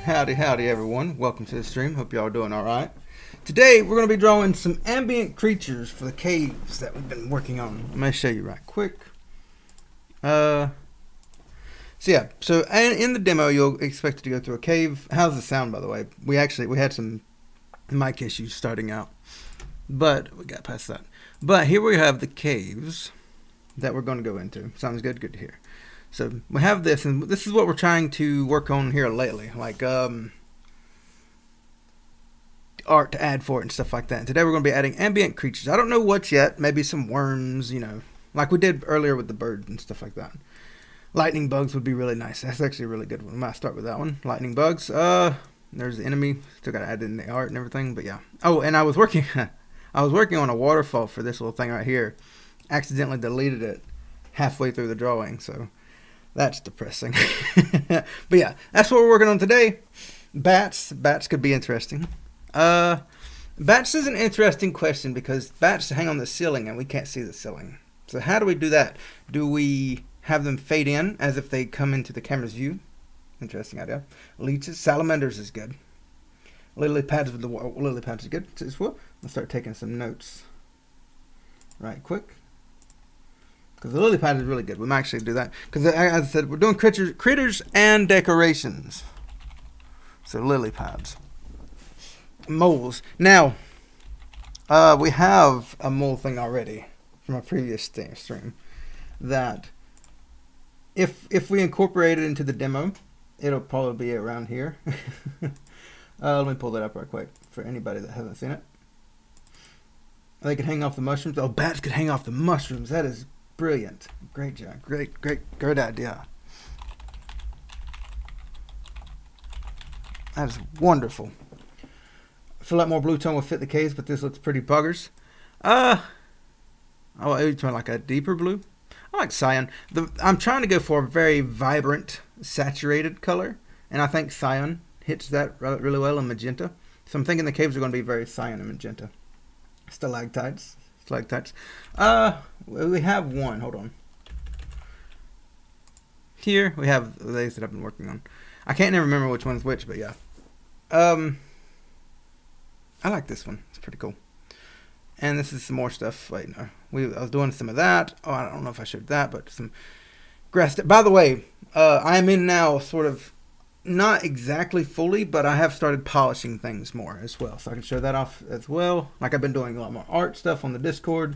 Howdy, howdy everyone. Welcome to the stream. Hope y'all are doing alright. Today we're going to be drawing some ambient creatures for the caves that we've been working on. I'm going to show you right quick. So in the demo you'll expect to go through a cave. How's the sound, by the way? We had some mic issues starting out, but we got past that. But here we have the caves that we're going to go into. Sounds good? Good to hear. So we have this, and this is what we're trying to work on here lately, like art to add for it and stuff like that. And today we're going to be adding ambient creatures. I don't know what yet. Maybe some worms, you know, like we did earlier with the birds and stuff like that. Lightning bugs would be really nice. That's actually a really good one. I might start with that one. Lightning bugs. There's the enemy. Still got to add in the art and everything, but yeah. Oh, and I was working on a waterfall for this little thing right here. Accidentally deleted it halfway through the drawing, so that's depressing. But yeah, that's what we're working on today. Bats could be interesting. Bats is an interesting question because bats hang on the ceiling and we can't see the ceiling. So how do we do that? Do we have them fade in as if they come into the camera's view? Interesting idea. Leeches, salamanders is good. Lily pads is good as well. Let's start taking some notes right quick, because the lily pad is really good. We might actually do that because, as I said, we're doing critters and decorations. So lily pads. Moles. Now, we have a mole thing already from a previous stream that if we incorporate it into the demo, it'll probably be around here. Let me pull that up right quick for anybody that hasn't seen it. They could hang off the mushrooms. Oh, bats could hang off the mushrooms. That is brilliant. Great job. Great idea. That is wonderful. I feel like more blue tone will fit the caves, but this looks pretty buggers. Oh, it's like a deeper blue. I like cyan. I'm trying to go for a very vibrant, saturated color, and I think cyan hits that really well in magenta. So I'm thinking the caves are going to be very cyan and magenta. Stalactites. We have one. Hold on. Here we have these that I've been working on. I can't even remember which one's which, but yeah. I like this one. It's pretty cool. And this is some more stuff. Wait, no. I was doing some of that. Oh, I don't know if I showed that, but some grass. By the way, I am in now sort of, not exactly fully, but I have started polishing things more as well. So I can show that off as well. Like I've been doing a lot more art stuff on the Discord.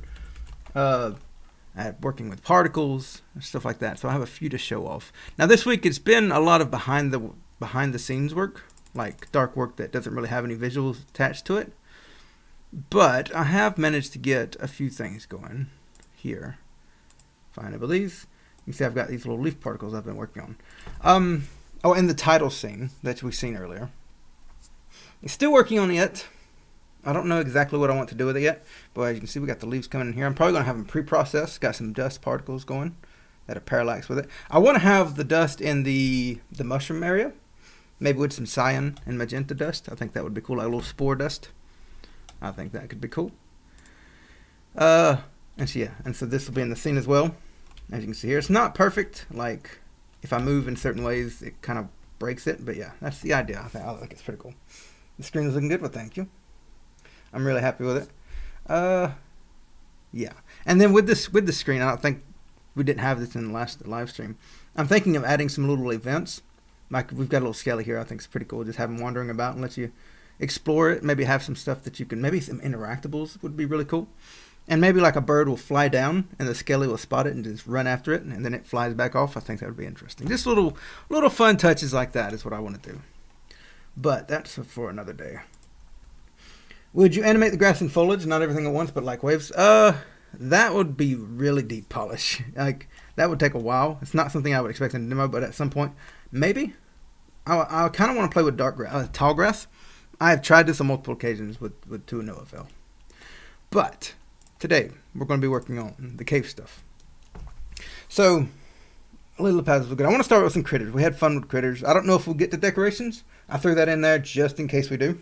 Working with particles and stuff like that. So I have a few to show off. Now this week it's been a lot of behind the scenes work like dark work that doesn't really have any visuals attached to it. But I have managed to get a few things going here. Find it with these. You can see I've got these little leaf particles I've been working on. Oh, and the title scene that we've seen earlier. I'm still working on it. I don't know exactly what I want to do with it yet, but as you can see, we got the leaves coming in here. I'm probably going to have them pre-processed. Got some dust particles going that are parallax with it. I want to have the dust in the mushroom area, maybe with some cyan and magenta dust. I think that would be cool, like a little spore dust. I think that could be cool. And so this will be in the scene as well. As you can see here, it's not perfect. Like if I move in certain ways, it kind of breaks it. But yeah, that's the idea. I think it's pretty cool. The screen is looking good. Well, thank you. I'm really happy with it. Yeah. And then with the screen, I don't think we didn't have this in the last live stream. I'm thinking of adding some little events. Like we've got a little skelly here. I think it's pretty cool. Just have them wandering about and let you explore it. Maybe have some stuff that you can. Maybe some interactables would be really cool. And maybe like a bird will fly down and the skelly will spot it and just run after it, and then it flies back off. I think that would be interesting. Just little fun touches like that is what I want to do. But that's for another day. Would you animate the grass and foliage? Not everything at once, but like waves? That would be really deep polish. Like that would take a while. It's not something I would expect in a demo, but at some point, maybe. I kind of want to play with tall grass. I have tried this on multiple occasions with 2 no avail. But today, we're going to be working on the cave stuff. So, a little paths was good. I want to start with some critters. We had fun with critters. I don't know if we'll get to decorations. I threw that in there just in case we do.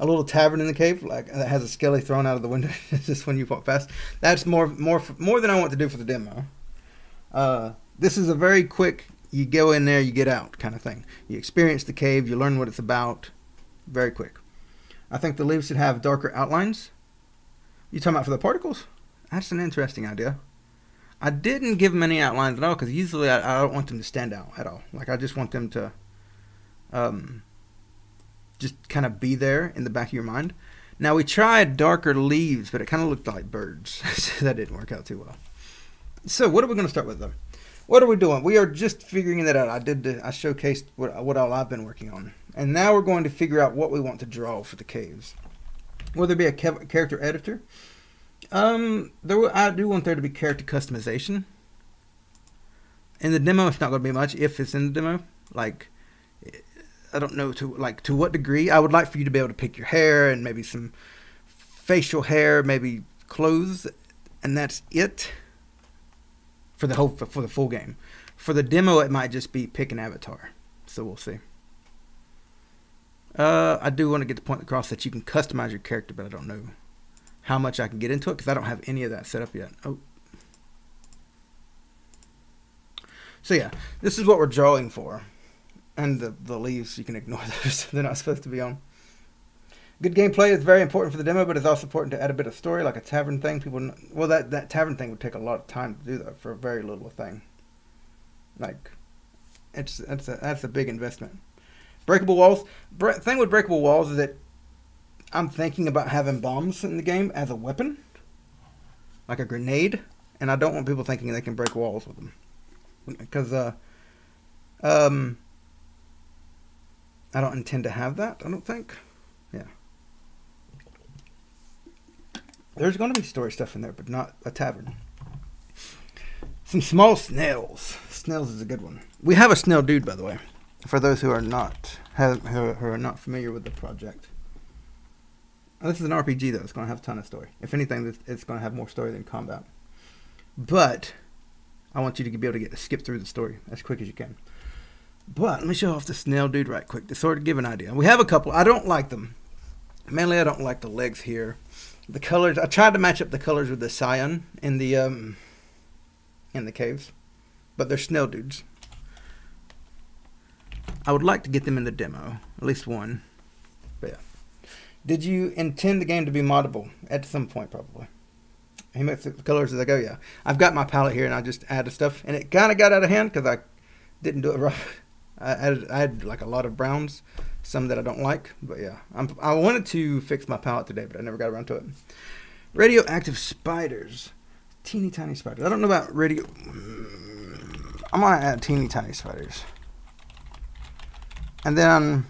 A little tavern in the cave, like that has a skelly thrown out of the window just when you walk past. That's more than I want to do for the demo. This is a very quick, you go in there, you get out kind of thing. You experience the cave, you learn what it's about. Very quick. I think the leaves should have darker outlines. You talking about for the particles? That's an interesting idea. I didn't give them any outlines at all because usually I don't want them to stand out at all. Like I just want them to just kind of be there in the back of your mind. Now we tried darker leaves, but it kind of looked like birds. So that didn't work out too well. So what are we going to start with though? What are we doing? We are just figuring that out. I showcased what all I've been working on. And now we're going to figure out what we want to draw for the caves. Will there be a character editor? I do want there to be character customization. In the demo, it's not going to be much if it's in the demo. Like, I don't know to what degree. I would like for you to be able to pick your hair and maybe some facial hair, maybe clothes, and that's it for the full game. For the demo, it might just be pick an avatar. So we'll see. I do want to get the point across that you can customize your character, but I don't know how much I can get into it because I don't have any of that set up yet. Oh. So yeah, this is what we're drawing for. And the leaves, you can ignore those. They're not supposed to be on. Good gameplay is very important for the demo, but it's also important to add a bit of story, like a tavern thing. That tavern thing would take a lot of time to do that for a very little thing. Like, that's a big investment. Breakable walls. Thing with breakable walls is that I'm thinking about having bombs in the game as a weapon, like a grenade, and I don't want people thinking they can break walls with them, because I don't intend to have that. I don't think. Yeah. There's going to be story stuff in there, but not a tavern. Some small snails. Snails is a good one. We have a snail dude, by the way, for those who are not familiar with the project. This is an RPG, though. It's going to have a ton of story. If anything, it's going to have more story than combat. But I want you to be able to skip through the story as quick as you can. But let me show off the snail dude right quick to sort of give an idea. We have a couple. I don't like them. Mainly, I don't like the legs here. The colors. I tried to match up the colors with the cyan in the caves, but they're snail dudes. I would like to get them in the demo, at least one. But yeah. Did you intend the game to be moddable at some point? Probably. He makes the colors as I go. Yeah, I've got my palette here, and I just added stuff, and it kind of got out of hand because I didn't do it right. I had like a lot of browns, some that I don't like, but yeah, I wanted to fix my palette today, but I never got around to it. Radioactive spiders, teeny tiny spiders. I don't know about radio. I'm gonna add teeny tiny spiders, and then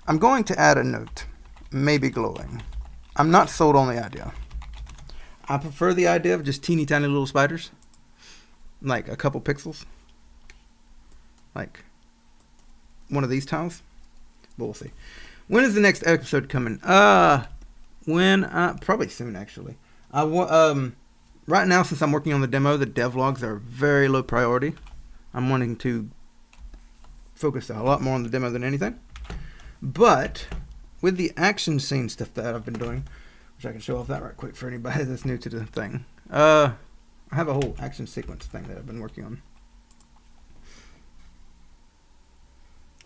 I'm going to add a note. Maybe glowing. I'm not sold on the idea. I prefer the idea of just teeny tiny little spiders. Like a couple pixels. Like one of these tiles. But we'll see. When is the next episode coming? Probably soon actually. Right now, since I'm working on the demo, the devlogs are very low priority. I'm wanting to focus a lot more on the demo than anything. But with the action scene stuff that I've been doing, which I can show off that right quick for anybody that's new to the thing. I have a whole action sequence thing that I've been working on.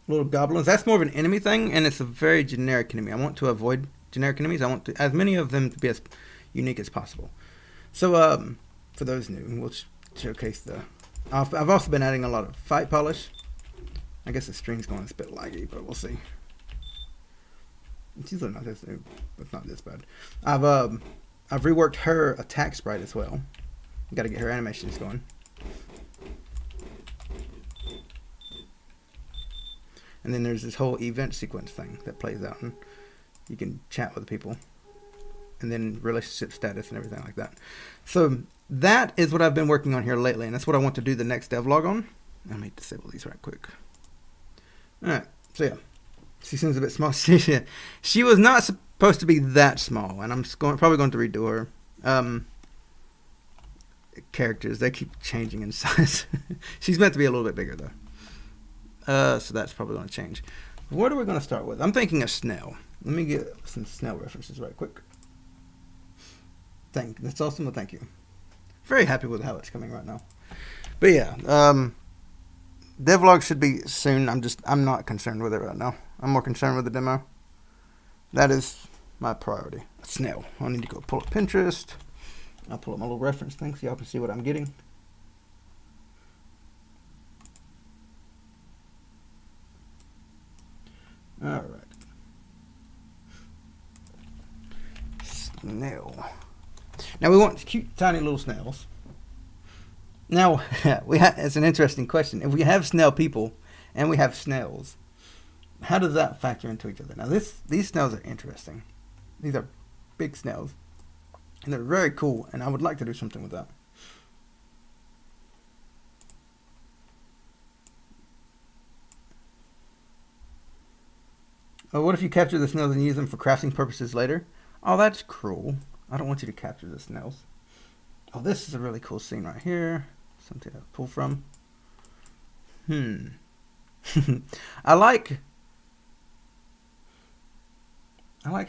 Little goblins. That's more of an enemy thing, and it's a very generic enemy. I want to avoid generic enemies. I want to as many of them to be as unique as possible. So, for those new, we'll showcase the... I've also been adding a lot of fight polish. I guess the stream's going a bit laggy, but we'll see. It's usually not this new, but not this bad. I've reworked her attack sprite as well. Got to get her animations going. And then there's this whole event sequence thing that plays out, and you can chat with people. And then relationship status and everything like that. So that is what I've been working on here lately, and that's what I want to do the next devlog on. Let me disable these right quick. Alright, so yeah. She seems a bit small. She was not supposed to be that small, and I'm probably going to redo her. Characters, they keep changing in size. She's meant to be a little bit bigger, though. So that's probably going to change. What are we going to start with? I'm thinking a snail. Let me get some snail references right quick. That's awesome. Well, thank you. Very happy with how it's coming right now. But yeah, devlog should be soon. I'm not concerned with it right now. I'm more concerned with the demo. That is my priority. A snail. I need to go pull up Pinterest. I'll pull up my little reference thing so y'all can see what I'm getting. All right. Snail. Now we want cute, tiny little snails. Now, it's an interesting question. If we have snail people and we have snails, how does that factor into each other? Now, these snails are interesting. These are big snails, and they're very cool, and I would like to do something with that. Oh, what if you capture the snails and use them for crafting purposes later? Oh, that's cruel. I don't want you to capture the snails. Oh, this is a really cool scene right here. Something to pull from. I like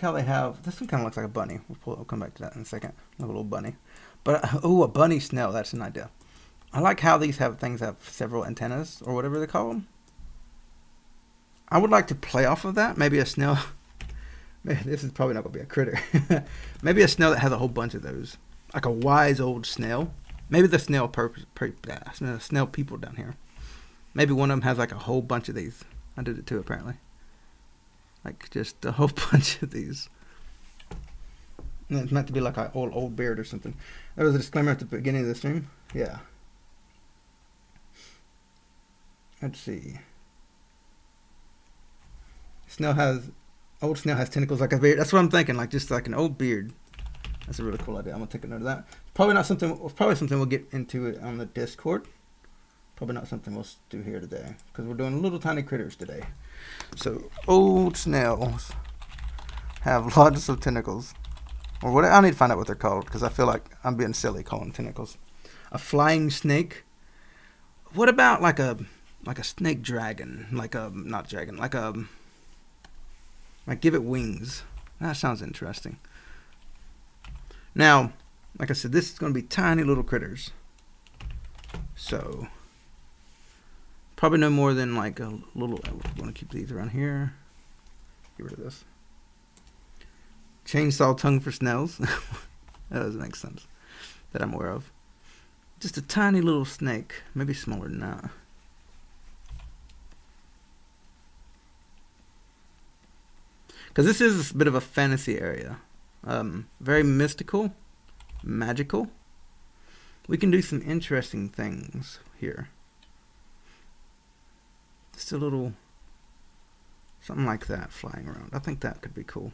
how they have... This one kind of looks like a bunny. We'll come back to that in a second. A little bunny. But, a bunny snail. That's an idea. I like how these things have several antennas, or whatever they call them. I would like to play off of that. Maybe a snail... This is probably not going to be a critter. Maybe a snail that has a whole bunch of those. Like a wise old snail. Maybe the snail snail people down here. Maybe one of them has like a whole bunch of these. I did it too, apparently. Like just a whole bunch of these. And it's meant to be like an old beard or something. There was a disclaimer at the beginning of the stream. Yeah. Let's see. Old snail has tentacles like a beard. That's what I'm thinking. Like just like an old beard. That's a really cool idea. I'm gonna take a note of that. Probably something we'll get into it on the Discord. Probably not something we'll do here today because we're doing little tiny critters today. So old snails have lots of tentacles, or what? I need to find out what they're called because I feel like I'm being silly calling them tentacles. A flying snake. What about like a snake dragon? Like give it wings. That sounds interesting. Now, like I said, this is going to be tiny little critters. So, probably no more than like a little... I want to keep these around here. Get rid of this. Chainsaw tongue for snails. That doesn't make sense. That I'm aware of. Just a tiny little snake. Maybe smaller than that. Because this is a bit of a fantasy area. Very mystical, magical. We can do some interesting things here. Just a little Something like that flying around. I think that could be cool.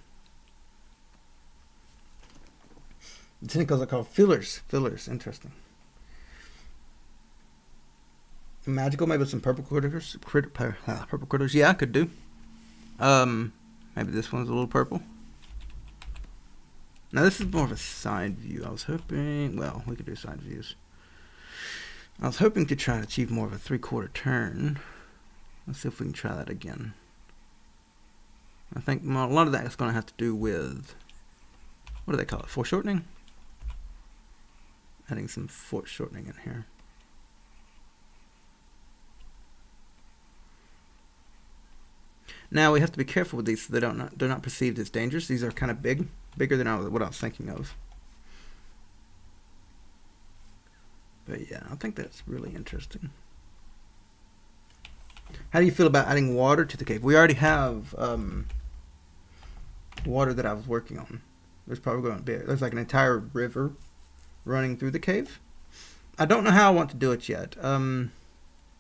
The tentacles are called fillers. Fillers, interesting. Magical, maybe some purple critters. Purple critters. Yeah, I could do. Maybe this one's a little purple. Now this is more of a side view. I was hoping, well, we could do side views. I was hoping to try to achieve more of a 3/4 turn. Let's see if we can try that again. I think a lot of that is going to have to do with, what do they call it? Foreshortening? Adding some foreshortening in here. Now we have to be careful with these so they're not perceived as dangerous. These are kind of big, bigger than what I was thinking of. But yeah, I think that's really interesting. How do you feel about adding water to the cave? We already have water that I was working on. There's probably going to be, there's like an entire river running through the cave. I don't know how I want to do it yet. I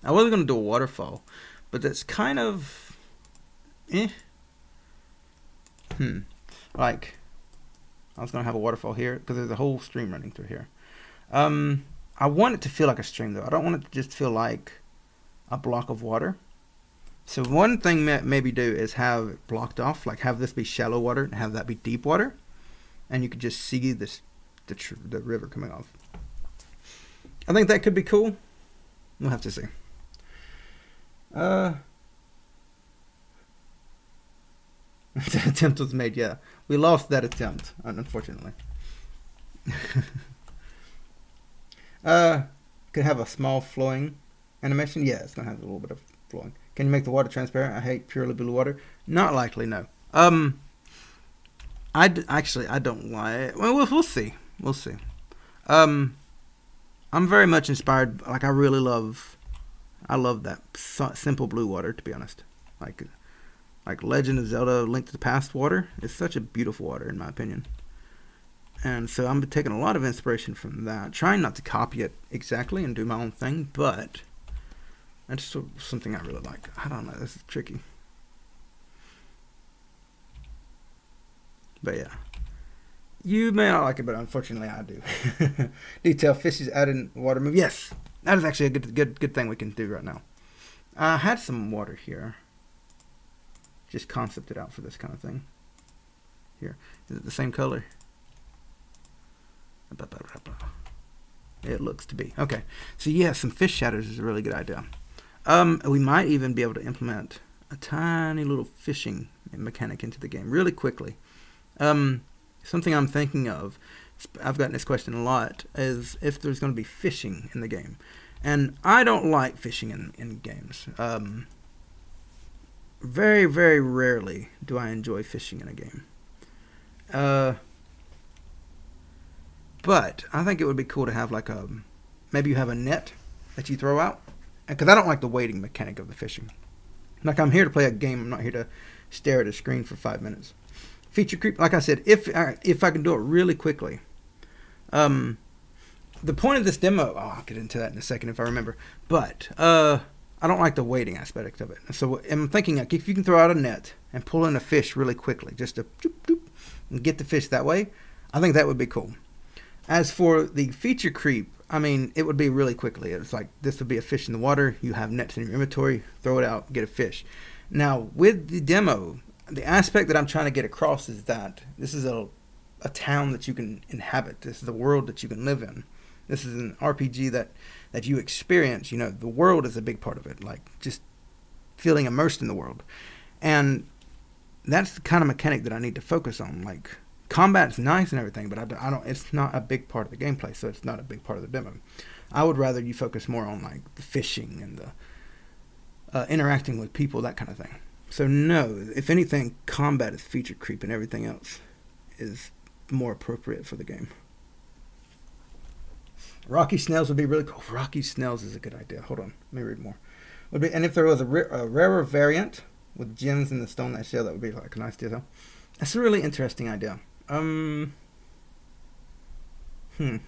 was going to do a waterfall, but that's kind of like, I was going to have a waterfall here because there's a whole stream running through here. I want it to feel like a stream though. I don't want it to just feel like a block of water. So one thing maybe do is have it blocked off, like have this be shallow water and have that be deep water, and you could just see the river coming off. I think that could be cool. We'll have to see. The attempt was made. Yeah, we lost that attempt, unfortunately. Could have a small flowing animation. Yeah, it's gonna have a little bit of flowing. Can you make the water transparent? I hate purely blue water. Not likely, no. Actually, I don't like. Well, we'll see. We'll see. I'm very much inspired. Like I love that simple blue water. To be honest, like Legend of Zelda: Link to the Past water is such a beautiful water in my opinion. And so I'm taking a lot of inspiration from that. Trying not to copy it exactly and do my own thing, but that's something I really like. I don't know, this is tricky. But yeah. You may not like it, but unfortunately I do. Detail, fishes added in water move. Yes, that is actually a good thing we can do right now. I had some water here. Just concepted out for this kind of thing. Here. Is it the same color? It looks to be. Okay. So yeah, some fish shadows is a really good idea. We might even be able to implement a tiny little fishing mechanic into the game really quickly. Something I'm thinking of, I've gotten this question a lot, is if there's going to be fishing in the game. And I don't like fishing in games. Very, very rarely do I enjoy fishing in a game. But I think it would be cool to have like maybe you have a net that you throw out. Because I don't like the waiting mechanic of the fishing. Like I'm here to play a game. I'm not here to stare at a screen for 5 minutes. Feature creep, like I said, if I can do it really quickly. The point of this demo, I'll get into that in a second if I remember. But I don't like the waiting aspect of it. So I'm thinking like if you can throw out a net and pull in a fish really quickly, just to doop, doop, and get the fish that way, I think that would be cool. As for the feature creep, I mean, it would be really quickly. It's like this would be a fish in the water. You have nets in your inventory, throw it out, get a fish. Now, with the demo, the aspect that I'm trying to get across is that this is a town that you can inhabit. This is a world that you can live in. This is an RPG that you experience. You know, the world is a big part of it, like just feeling immersed in the world. And that's the kind of mechanic that I need to focus on, like combat's nice and everything, but I don't. It's not a big part of the gameplay, so it's not a big part of the demo. I would rather you focus more on like the fishing and the interacting with people, that kind of thing. So no, if anything, combat is feature creep, and everything else is more appropriate for the game. Rocky snails would be really cool. Rocky snails is a good idea. Hold on, let me read more. And if there was a rarer variant with gems in the stone that shell, that would be like a nice detail. That's a really interesting idea. I'm going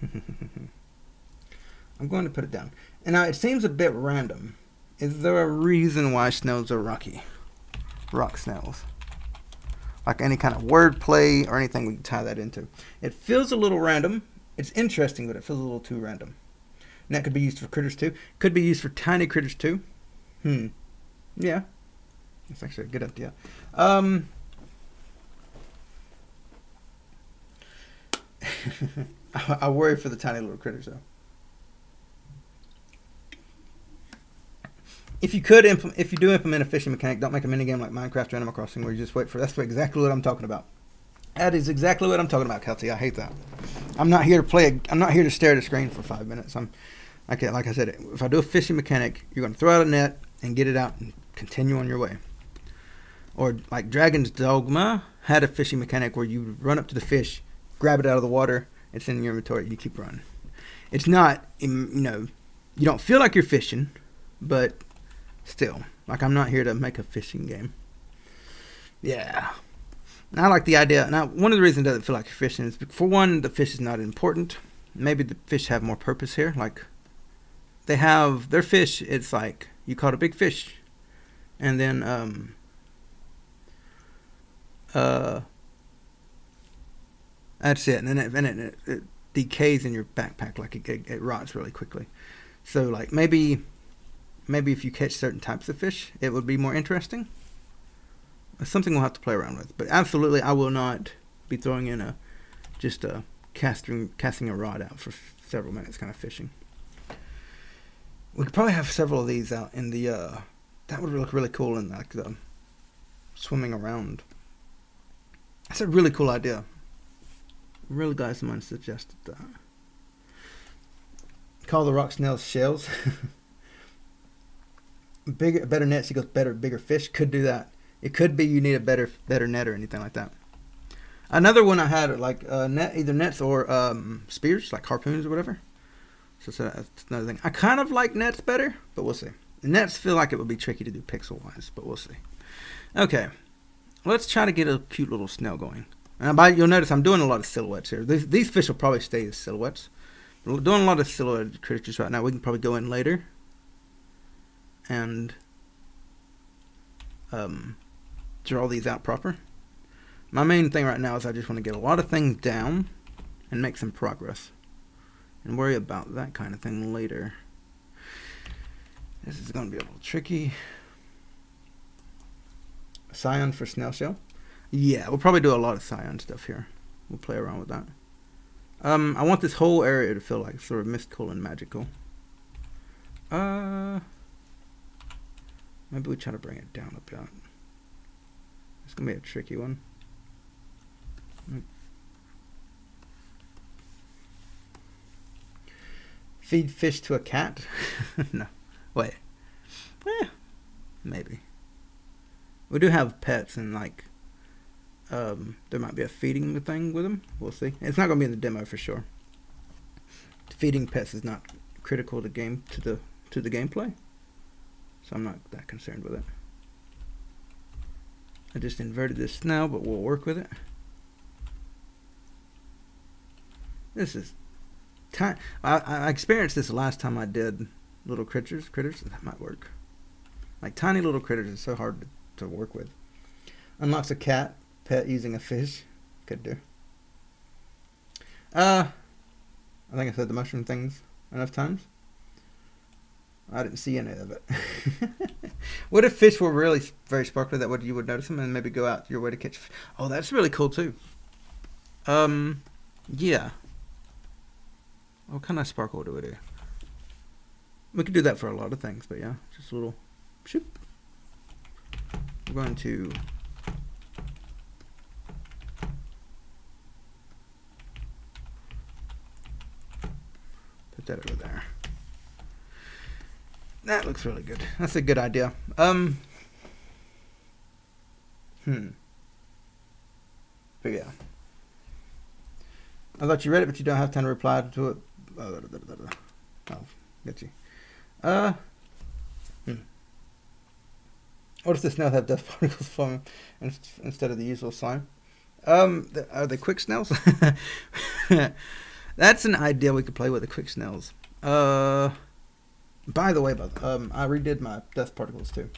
to put it down. And now it seems a bit random. Is there a reason why snails are rocky? rock snails. Like any kind of wordplay or anything we can tie that into. It feels a little random. It's interesting, but it feels a little too random. And that could be used for critters too. Could be used for tiny critters too. Yeah. That's actually a good idea. I worry for the tiny little critters though. If you do implement a fishing mechanic, don't make a minigame like Minecraft or Animal Crossing where you just wait for. That's exactly what I'm talking about. That is exactly what I'm talking about, Kelsey. I hate that. I'm not here to play. I'm not here to stare at a screen for 5 minutes. Like I said, if I do a fishing mechanic, you're going to throw out a net and get it out and continue on your way. Or like Dragon's Dogma had a fishing mechanic where you run up to the fish, grab it out of the water, it's in your inventory, and you keep running. It's not, you don't feel like you're fishing, but still, like I'm not here to make a fishing game. Yeah. And I like the idea. Now, one of the reasons it doesn't feel like you're fishing is, for one, the fish is not important. Maybe the fish have more purpose here. Like, they have their fish, it's like, you caught a big fish. And then, that's it. And then it decays in your backpack. Like, it rots really quickly. So, like, maybe if you catch certain types of fish, it would be more interesting. It's something we'll have to play around with. But absolutely, I will not be throwing in casting a rod out for several minutes kind of fishing. We could probably have several of these out in the, that would look really cool in like the swimming around. That's a really cool idea. Really glad someone suggested that. Call the rock snails shells. Better nets equals bigger fish. Could do that. It could be you need a better net or anything like that. Another one I had like either nets or spears, like harpoons or whatever. So that's another thing. I kind of like nets better, but we'll see. The nets feel like it would be tricky to do pixel wise, but we'll see. Okay, let's try to get a cute little snail going. And you'll notice I'm doing a lot of silhouettes here. These fish will probably stay as silhouettes. We're doing a lot of silhouetted creatures right now. We can probably go in later and draw these out proper. My main thing right now is I just want to get a lot of things down and make some progress and worry about that kind of thing later. This is going to be a little tricky. Scion for snail shell. Yeah, we'll probably do a lot of Scion stuff here. We'll play around with that. I want this whole area to feel like sort of mystical and magical. Maybe we try to bring it down a bit. It's going to be a tricky one. Feed fish to a cat? No. Wait. Maybe. We do have pets and like there might be a feeding thing with them. We'll see. It's not going to be in the demo for sure. Feeding pets is not critical to the gameplay. So I'm not that concerned with it. I just inverted this now, but we'll work with it. This is I experienced this the last time I did little critters. That might work. Like tiny little critters is so hard to work with. Unlocks a cat pet using a fish. Could do. I think I said the mushroom things enough times. I didn't see any of it. What if fish were really very sparkly that you would notice them and maybe go out your way to catch fish? Oh, that's really cool too. Yeah. What kind of sparkle do we do? We could do that for a lot of things, but yeah, just a little shoop. We're going to put that over there. That looks really good. That's a good idea. But yeah. I thought you read it, but you don't have time to reply to it. Oh, get you. What if the snails have dust particles forming instead of the usual slime? Are they quick snails? That's an idea we could play with, the quick snails. By the way, I redid my dust particles too.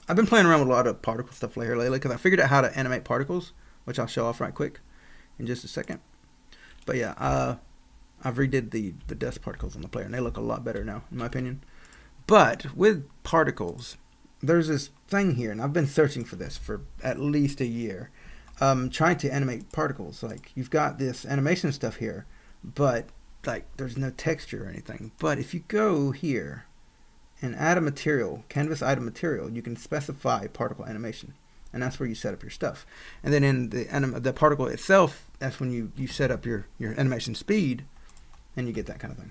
I've been playing around with a lot of particle stuff here lately because I figured out how to animate particles, which I'll show off right quick in just a second. But yeah, I've redid the dust particles on the player, and they look a lot better now, in my opinion. But with particles, there's this thing here, and I've been searching for this for at least a year, trying to animate particles. Like, you've got this animation stuff here, but like there's no texture or anything. But if you go here and add a material, canvas item material, you can specify particle animation, and that's where you set up your stuff. And then in the particle itself, that's when you set up your animation speed, and you get that kind of thing.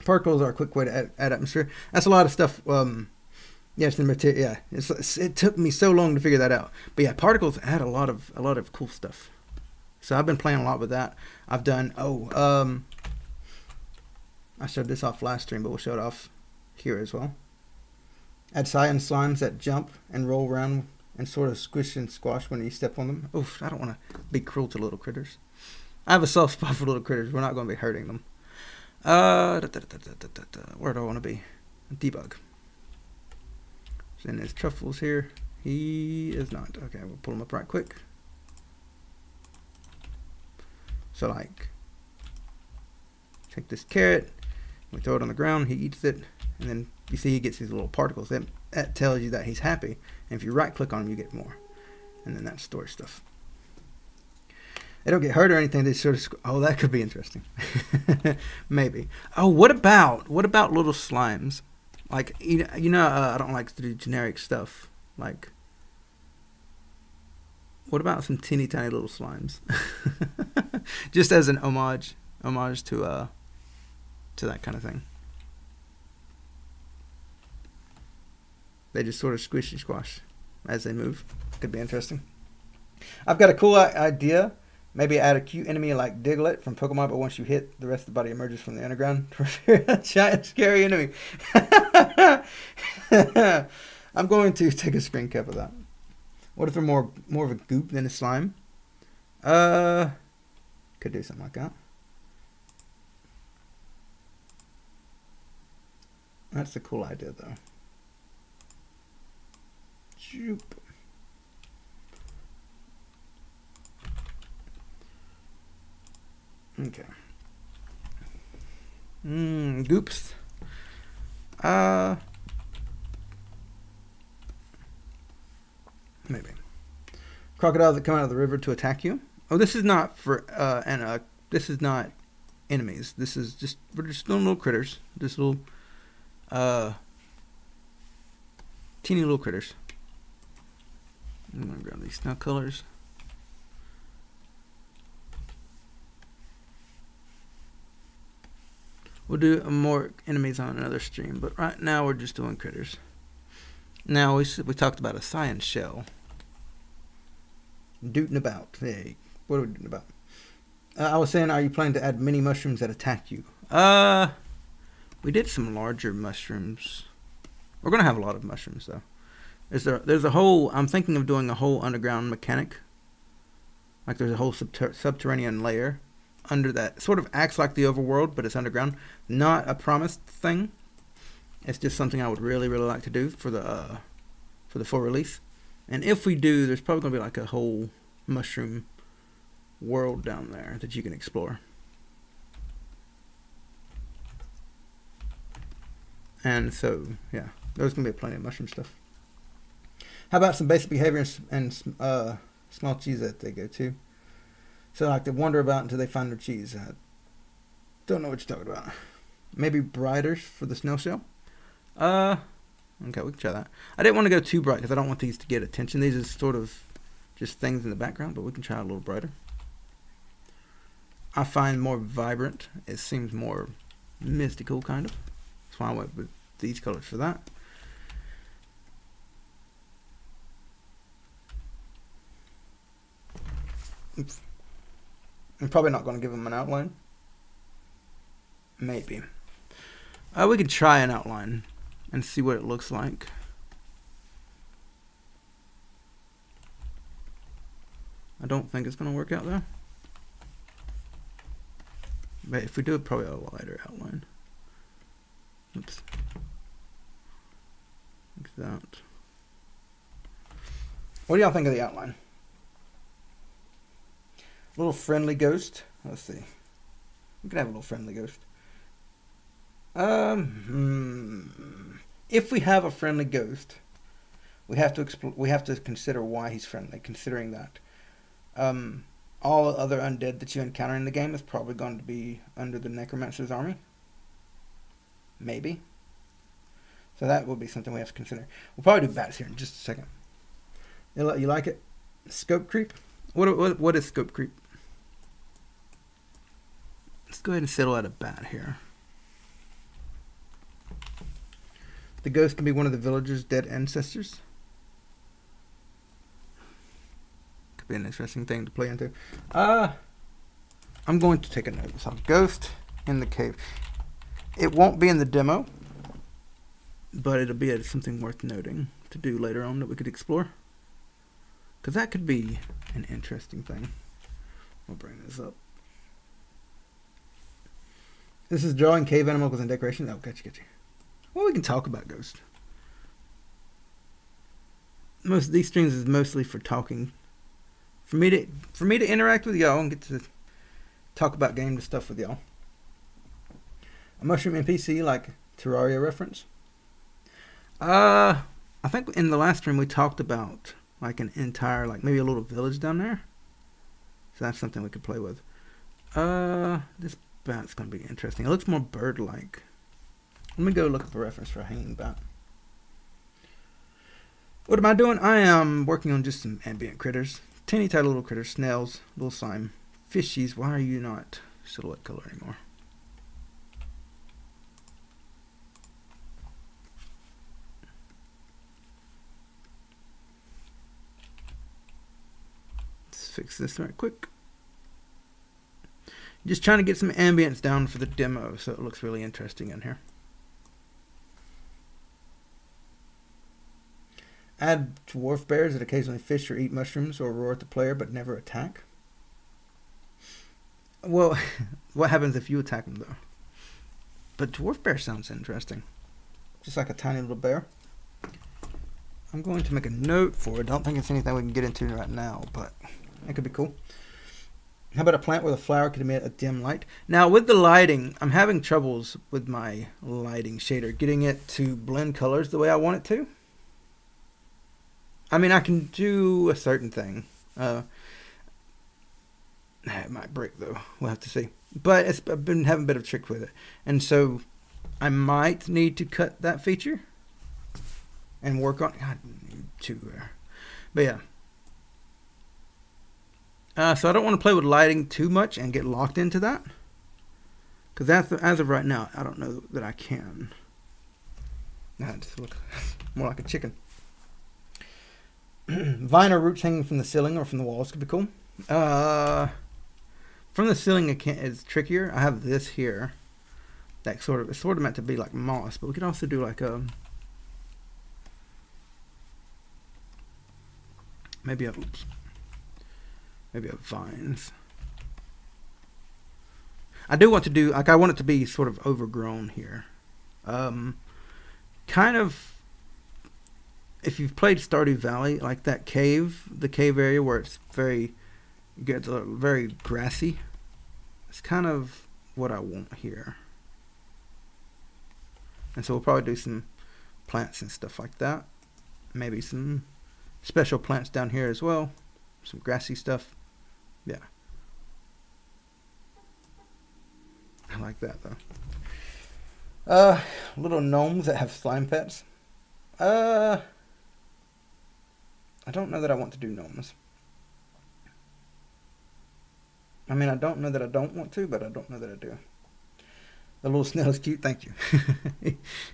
Particles are a quick way to add atmosphere. That's a lot of stuff. Yeah, it's the material. Yeah, it took me so long to figure that out. But yeah, particles add a lot of cool stuff. So I've been playing a lot with that. I've done I showed this off last stream, but we'll show it off here as well. Add cyan slimes that jump and roll around and sort of squish and squash when you step on them. Oof, I don't want to be cruel to little critters. I have a soft spot for little critters. We're not going to be hurting them. Where do I want to be? Debug. And his truffles here. He is not. Okay, we'll pull him up right quick. So like, take this carrot, we throw it on the ground, he eats it, and then you see he gets these little particles. That tells you that he's happy. And if you right click on him, you get more. And then that's storage stuff. They don't get hurt or anything. They sort of, oh, that could be interesting. Maybe. Oh, what about little slimes? Like, you know, I don't like to do generic stuff. Like, what about some teeny tiny little slimes? Just as an homage to that kind of thing. They just sort of squish and squash as they move. Could be interesting. I've got a cool idea. Maybe add a cute enemy like Diglett from Pokemon, but once you hit, the rest of the body emerges from the underground. A giant, scary enemy. I'm going to take a screen cap of that. What if they're more of a goop than a slime? Could do something like that. That's a cool idea, though. Joop. Okay. Goops. Maybe. Crocodiles that come out of the river to attack you. Oh, this is not for this is not enemies. This is just we're just little critters. Just little teeny little critters. I'm gonna grab these snow colors. We'll do more enemies on another stream, but right now we're just doing critters. Now we talked about a cyan shell. Dooting about. Hey, what are we doing about? I was saying, are you planning to add mini mushrooms that attack you? We did some larger mushrooms. We're gonna have a lot of mushrooms though. There's a whole. I'm thinking of doing a whole underground mechanic. Like there's a whole subterranean layer under that sort of acts like the overworld, but it's underground. Not a promised thing. It's just something I would really, really like to do for the full release. And if we do, there's probably gonna be like a whole mushroom world down there that you can explore. And so, yeah, there's gonna be plenty of mushroom stuff. How about some basic behavior and small cheese that they go to? So like they wander about until they find their cheese. I don't know what you're talking about. Maybe brighter for the snail shell? Okay, we can try that. I didn't want to go too bright because I don't want these to get attention. These are sort of just things in the background, but we can try a little brighter. I find more vibrant. It seems more mystical, kind of. That's why I went with these colors for that. Oops. I'm probably not going to give them an outline. Maybe. We could try an outline and see what it looks like. I don't think it's going to work out though. But if we do it, probably a lighter outline. Oops. Like that. What do y'all think of the outline? Little friendly ghost. Let's see. We could have a little friendly ghost. If we have a friendly ghost, we have to consider why he's friendly. Considering that, all other undead that you encounter in the game is probably going to be under the necromancer's army. Maybe. So that will be something we have to consider. We'll probably do bats here in just a second. You like it? Scope creep? What is scope creep? Let's go ahead and settle at a bat here. The ghost can be one of the villager's dead ancestors. Could be an interesting thing to play into. I'm going to take a note. So ghost in the cave. It won't be in the demo, but it'll be something worth noting to do later on that we could explore. Because that could be an interesting thing. We'll bring this up. This is drawing cave animals and decorations. Oh, gotcha. Well, we can talk about ghosts. Most of these streams is mostly for talking. For me to interact with y'all and get to talk about game stuff with y'all. A mushroom NPC like Terraria reference. I think in the last stream we talked about like an entire, like maybe a little village down there. So that's something we could play with. This bat's gonna be interesting. It looks more bird-like. Let me go look up a reference for a hanging bat. What am I doing? I am working on just some ambient critters. Teeny tiny little critters, snails, little slime, fishies. Why are you not silhouette color anymore? Let's fix this right quick. Just trying to get some ambience down for the demo so it looks really interesting in here. Add dwarf bears that occasionally fish or eat mushrooms or roar at the player but never attack. Well, what happens if you attack them though? But dwarf bear sounds interesting. Just like a tiny little bear. I'm going to make a note for it. Don't think it's anything we can get into right now, but that could be cool. How about a plant where the flower could emit a dim light? Now with the lighting, I'm having troubles with my lighting shader, getting it to blend colors the way I want it to. I mean, I can do a certain thing. It might break though. We'll have to see. But I've been having a bit of a trick with it. And so I might need to cut that feature and work on it. God, but yeah. So I don't want to play with lighting too much and get locked into that. Because as of right now, I don't know that I can. That just looks more like a chicken. Vine or roots hanging from the ceiling or from the walls could be cool. From the ceiling it's trickier. I have this here. It's sort of meant to be like moss, but we could also do like maybe a vines. I do want to do I want it to be sort of overgrown here. Kind of. If you've played Stardew Valley, like that cave, the cave area where it's very grassy, it's kind of what I want here. And so we'll probably do some plants and stuff like that. Maybe some special plants down here as well. Some grassy stuff. Yeah. I like that though. Little gnomes that have slime pets. I don't know that I want to do gnomes. I mean, I don't know that I don't want to, but I don't know that I do. The little snail is cute. Thank you.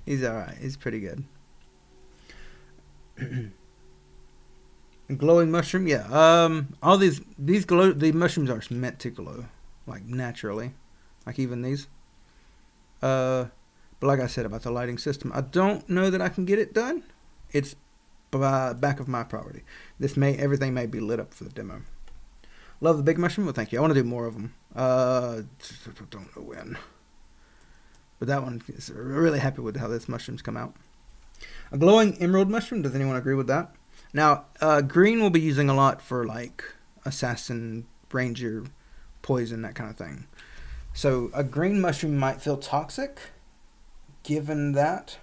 He's alright. He's pretty good. Glowing mushroom. Yeah. All these mushrooms are meant to glow, like naturally, like even these. But like I said about the lighting system, I don't know that I can get it done. It's back of my priority. Everything may be lit up for the demo. Love the big mushroom. Well, thank you. I want to do more of them. Don't know when, but that one is really happy with how this mushroom's come out. A glowing emerald mushroom. Does anyone agree with that? Now, green will be using a lot for like assassin, ranger, poison, that kind of thing. So a green mushroom might feel toxic, given that.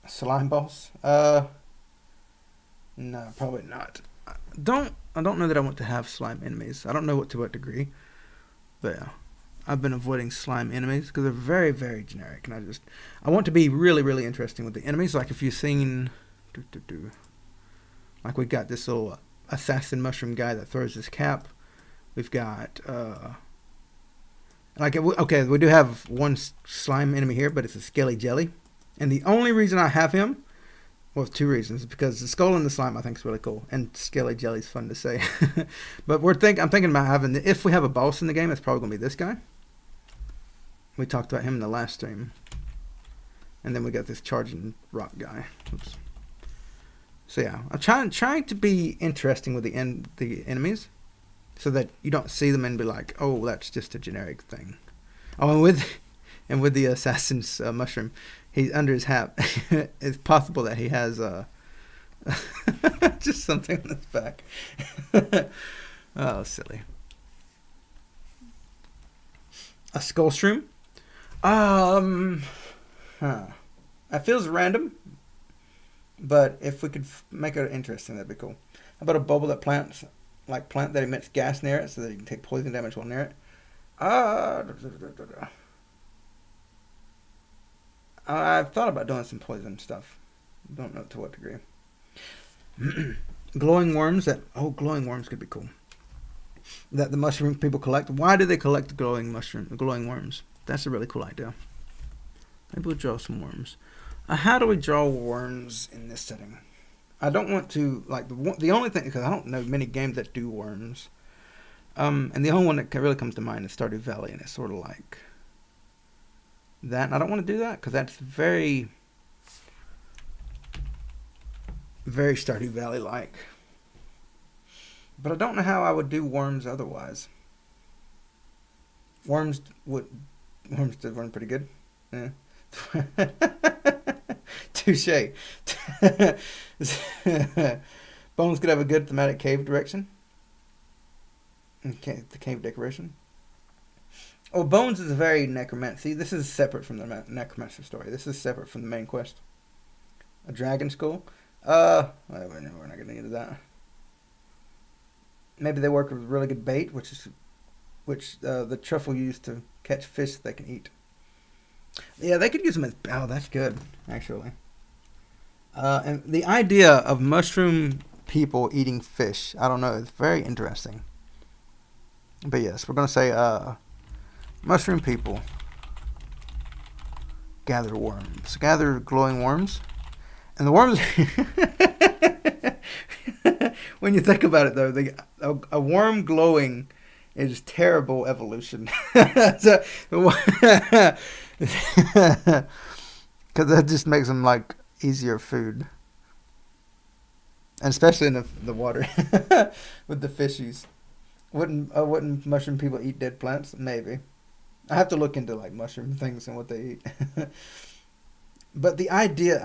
Slime balls? No, probably not. I don't know that I want to have slime enemies. I don't know to what degree, but yeah. I've been avoiding slime enemies because they're very, very generic, and I want to be really, really interesting with the enemies. Like if you've seen, like we got this little assassin mushroom guy that throws his cap. We've got okay, we do have one slime enemy here, but it's a scaly jelly, and the only reason I have him, well, two reasons, because the skull and the slime I think is really cool, and scaly jelly's fun to say. But I'm thinking about having if we have a boss in the game, it's probably gonna be this guy. We talked about him in the last stream. And then we got this charging rock guy. Oops. So yeah, I'm trying to be interesting with the enemies, so that you don't see them and be like, oh, that's just a generic thing. Oh, and with the assassin's mushroom, he's under his hat. It's possible that he has just something on his back. Oh, silly. A skull shroom. That feels random, but if we could make it interesting, that'd be cool. How about a bubble that plant that emits gas near it, so that you can take poison damage while near it? I've thought about doing some poison stuff. Don't know to what degree. Glowing worms glowing worms could be cool. That the mushroom people collect. Why do they collect the glowing worms? That's a really cool idea. Maybe we'll draw some worms. How do we draw worms in this setting? I don't want to, like, the only thing, because I don't know many games that do worms. And the only one that really comes to mind is Stardew Valley, and it's sort of like that. And I don't want to do that, because that's very, very Stardew Valley-like. But I don't know how I would do worms otherwise. Worms did run pretty good. Yeah. Touche. Bones could have a good thematic cave direction. Okay, the cave decoration. Oh, Bones is a very necromancy. This is separate from the necromancer story. This is separate from the main quest. A dragon skull. We're not going to get into that. Maybe they work with really good bait, which the truffle used to catch fish they can eat. Yeah, they could use them as... Oh, that's good, actually. And the idea of mushroom people eating fish, I don't know, it's very interesting. But yes, we're going to say mushroom people gather worms. Gather glowing worms. And the worms... When you think about it, though, a worm glowing is terrible evolution. Because that just makes them like easier food, and especially in the water with the fishies. Wouldn't mushroom people eat dead plants? Maybe. I have to look into like mushroom things and what they eat. But the idea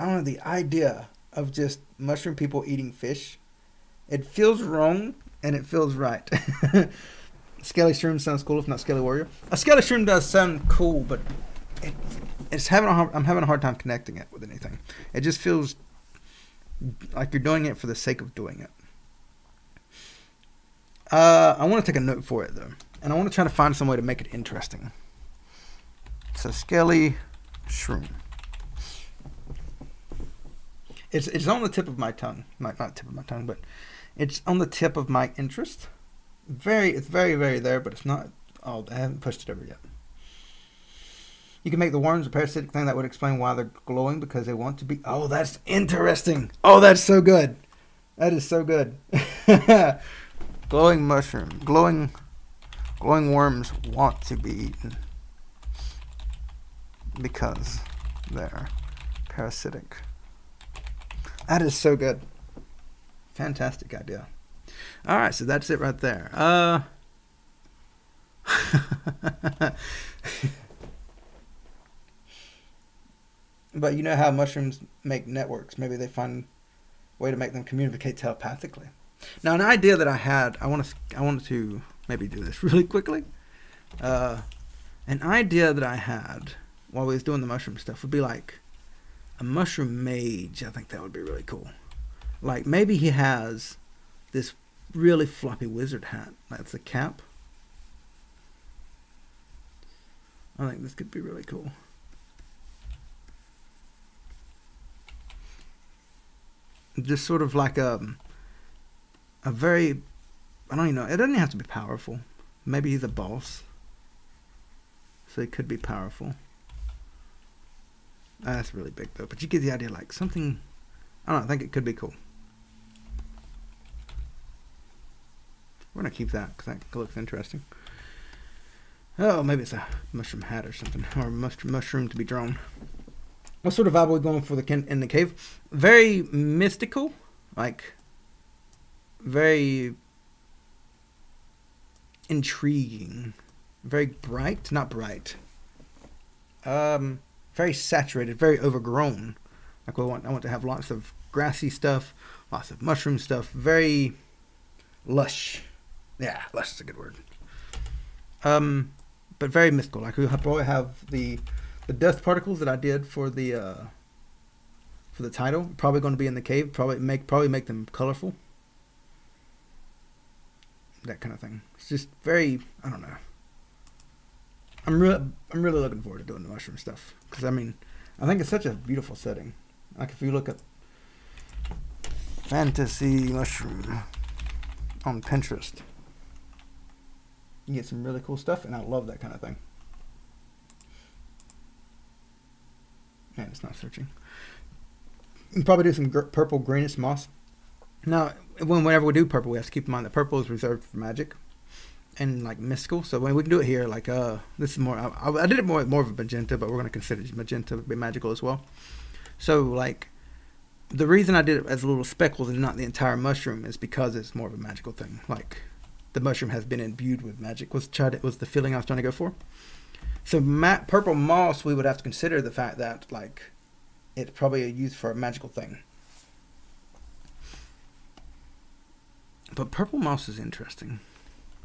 of just mushroom people eating fish, it feels wrong and it feels right. Skelly Shroom sounds cool, if not Skelly Warrior. A Skelly Shroom does sound cool, but I'm having a hard time connecting it with anything. It just feels like you're doing it for the sake of doing it. I want to take a note for it, though. And I want to try to find some way to make it interesting. So, Skelly Shroom. It's on the tip of my tongue. Not tip of my tongue, but it's on the tip of my interest. It's very, very there, but it's not... Oh, I haven't pushed it over yet. You can make the worms a parasitic thing that would explain why they're glowing, because they want to be... Oh, that's interesting. Oh, that's so good. That is so good. Glowing mushroom. Glowing worms want to be eaten because they're parasitic. That is so good. Fantastic idea. All right, so that's it right there. But you know how mushrooms make networks. Maybe they find a way to make them communicate telepathically. Now, an idea that I had, I wanted to maybe do this really quickly. An idea that I had while we was doing the mushroom stuff would be like a mushroom mage. I think that would be really cool. Like maybe he has this really floppy wizard hat. That's a cap. I think this could be really cool. Just sort of like a very, I don't even know. It doesn't have to be powerful. Maybe he's a boss, so he could be powerful. That's really big though. But you get the idea. Like something, I don't know. I think it could be cool. We're gonna keep that because that looks interesting. Oh, maybe it's a mushroom hat or something, or mushroom to be drawn. What sort of vibe are we going for in the cave? Very mystical, like very intriguing, very bright, not bright. Very saturated, very overgrown. Like I want to have lots of grassy stuff, lots of mushroom stuff, very lush. Yeah, lush is a good word. But very mystical. Like we probably have the dust particles that I did for the title. Probably going to be in the cave. Probably make them colorful. That kind of thing. It's just very, I don't know. I'm really looking forward to doing the mushroom stuff because I mean, I think it's such a beautiful setting. Like if you look at fantasy mushroom on Pinterest, you get some really cool stuff, and I love that kind of thing. Man, it's not searching. You can probably do some purple greenish moss. Now, whenever we do purple, we have to keep in mind that purple is reserved for magic and like mystical. So when we can do it here, like this is more. I did it more of a magenta, but we're going to consider magenta to be magical as well. So like the reason I did it as little speckles and not the entire mushroom is because it's more of a magical thing. Like the mushroom has been imbued with magic. Was the feeling I was trying to go for. So purple moss, we would have to consider the fact that like it's probably used for a magical thing. But purple moss is interesting.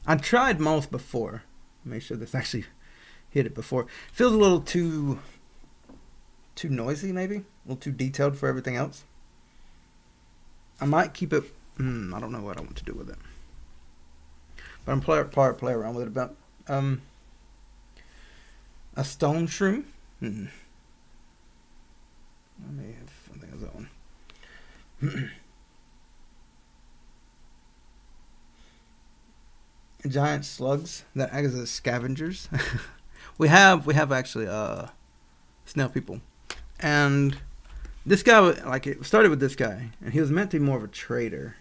I tried moss before. Make sure this actually hit it before. Feels a little too noisy, maybe a little too detailed for everything else. I might keep it. I don't know what I want to do with it. But I'm play around with it about a stone shroom. I may have. I think it was that one. Giant slugs that act as scavengers. we have actually snail people, and this guy like it started with this guy, and he was meant to be more of a trader.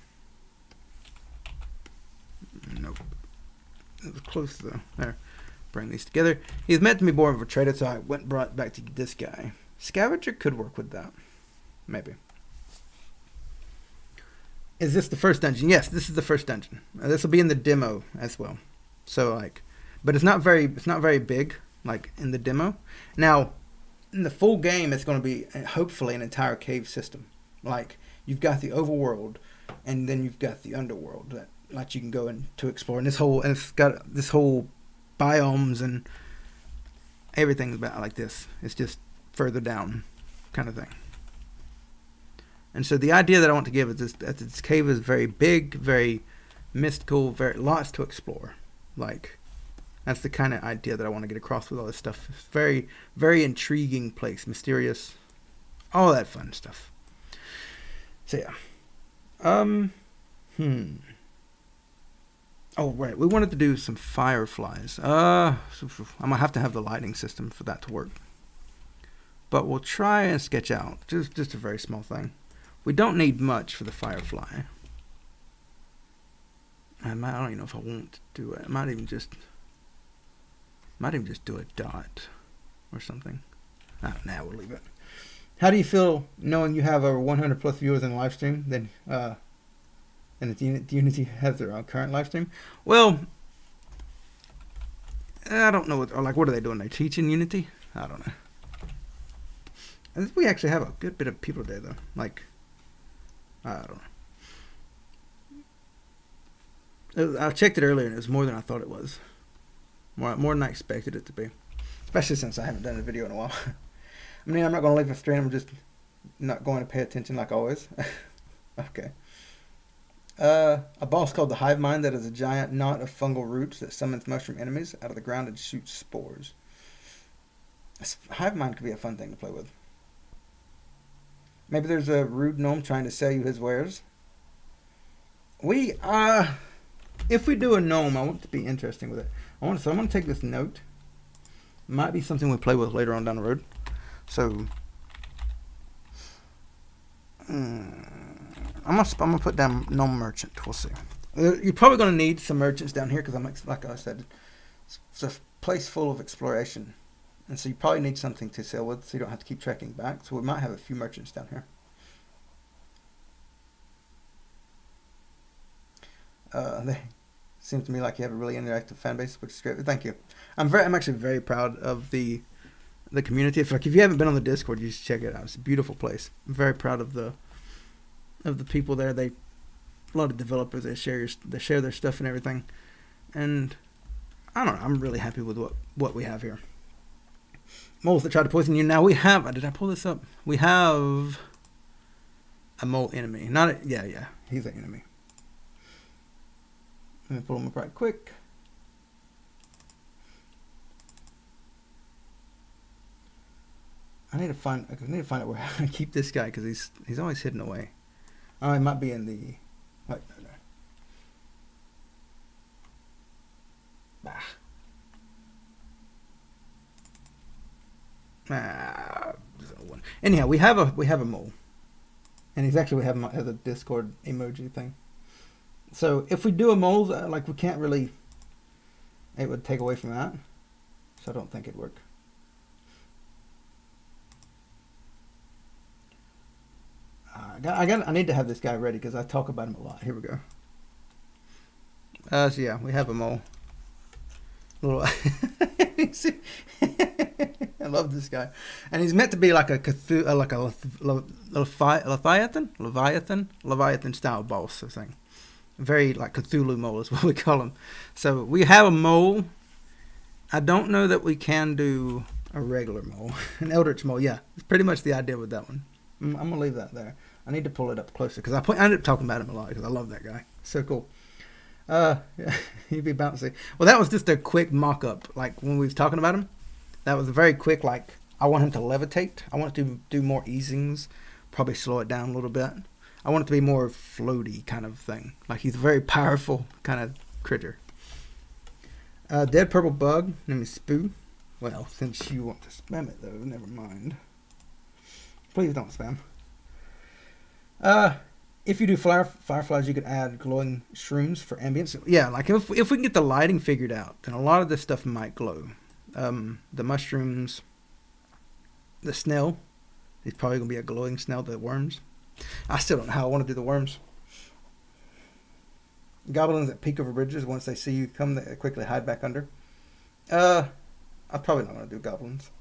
Nope, it was close though. There, bring these together. He's meant to be more of a trader, so I brought back to this guy. Scavenger could work with that, maybe. Is this the first dungeon? Yes, this is the first dungeon. This will be in the demo as well. So like, but it's not very big like in the demo. Now, in the full game, it's going to be hopefully an entire cave system. Like you've got the overworld, and then you've got the underworld that like you can go in to explore. And it's got this whole biomes and everything about like this. It's just further down, kind of thing. And so the idea that I want to give is that this cave is very big, very mystical, very lots to explore. Like, that's the kind of idea that I want to get across with all this stuff. It's very, very intriguing place, mysterious, all that fun stuff. So yeah. Oh right, we wanted to do some fireflies. I'm gonna have to have the lighting system for that to work. But we'll try and sketch out just a very small thing. We don't need much for the firefly. I don't even know if I want to do it. I might even just do a dot or something. Nah, we'll leave it. How do you feel knowing you have over 100 plus viewers in the live stream? Then, and that Unity has their own current live stream. Well, I don't know what are they doing? They teaching Unity? I don't know. I think we actually have a good bit of people there, though. Like, I don't know. I checked it earlier, and it was more than I thought it was. More than I expected it to be. Especially since I haven't done a video in a while. I mean, I'm not going to leave a stream. I'm just not going to pay attention like always. Okay. A boss called the Hive Mind that is a giant knot of fungal roots that summons mushroom enemies out of the ground and shoots spores. Hive Mind could be a fun thing to play with. Maybe there's a rude gnome trying to sell you his wares. If we do a gnome, I want it to be interesting with it. I'm going to take this note. Might be something we play with later on down the road. So, I'm gonna put down gnome merchant. We'll see. You're probably gonna need some merchants down here because like I said, it's a place full of exploration, and so you probably need something to sell with, so you don't have to keep trekking back. So we might have a few merchants down here. They seem to me like you have a really interactive fan base, which is great. Thank you. I'm actually very proud of the community. If you haven't been on the Discord, you should check it out. It's a beautiful place. I'm very proud of the people there. A lot of developers. They share their stuff and everything. And I don't know. I'm really happy with what we have here. Moles that try to poison you. Now we have. Did I pull this up? We have a mole enemy. Yeah. He's an enemy. Let me pull him up right quick. I need to find out where I keep this guy because he's always hidden away. Oh, he might be in the. Wait, no. Anyhow, we have a mole, and we have him as a Discord emoji thing. So if we do a mole, we can't really. It would take away from that, so I don't think it'd work. I need to have this guy ready because I talk about him a lot. Here we go. So yeah, we have a mole. Little. I love this guy, and he's meant to be like a Cthulhu, like a Leviathan style boss or thing. Very like Cthulhu mole is what we call him. So we have a mole. I don't know that we can do a regular mole, an eldritch mole. Yeah, it's pretty much the idea with that one. I'm gonna leave that there. I need to pull it up closer because I ended up talking about him a lot because I love that guy. So cool. Yeah, he'd be bouncy. Well, that was just a quick mock-up. Like when we was talking about him, that was a very quick. Like I want him to levitate. I want to do more easings. Probably slow it down a little bit. I want it to be more floaty kind of thing. Like he's a very powerful kind of critter. Dead purple bug. Name is Spoo. Well, since you want to spam it though, never mind. Please don't spam. If you do fireflies, you could add glowing shrooms for ambience. Yeah, like if we can get the lighting figured out, then a lot of this stuff might glow. The mushrooms, the snail, is probably going to be a glowing snail. The worms, I still don't know how I want to do the worms. Goblins that peek over bridges, once they see you come, they quickly hide back under. I'm probably not going to do goblins.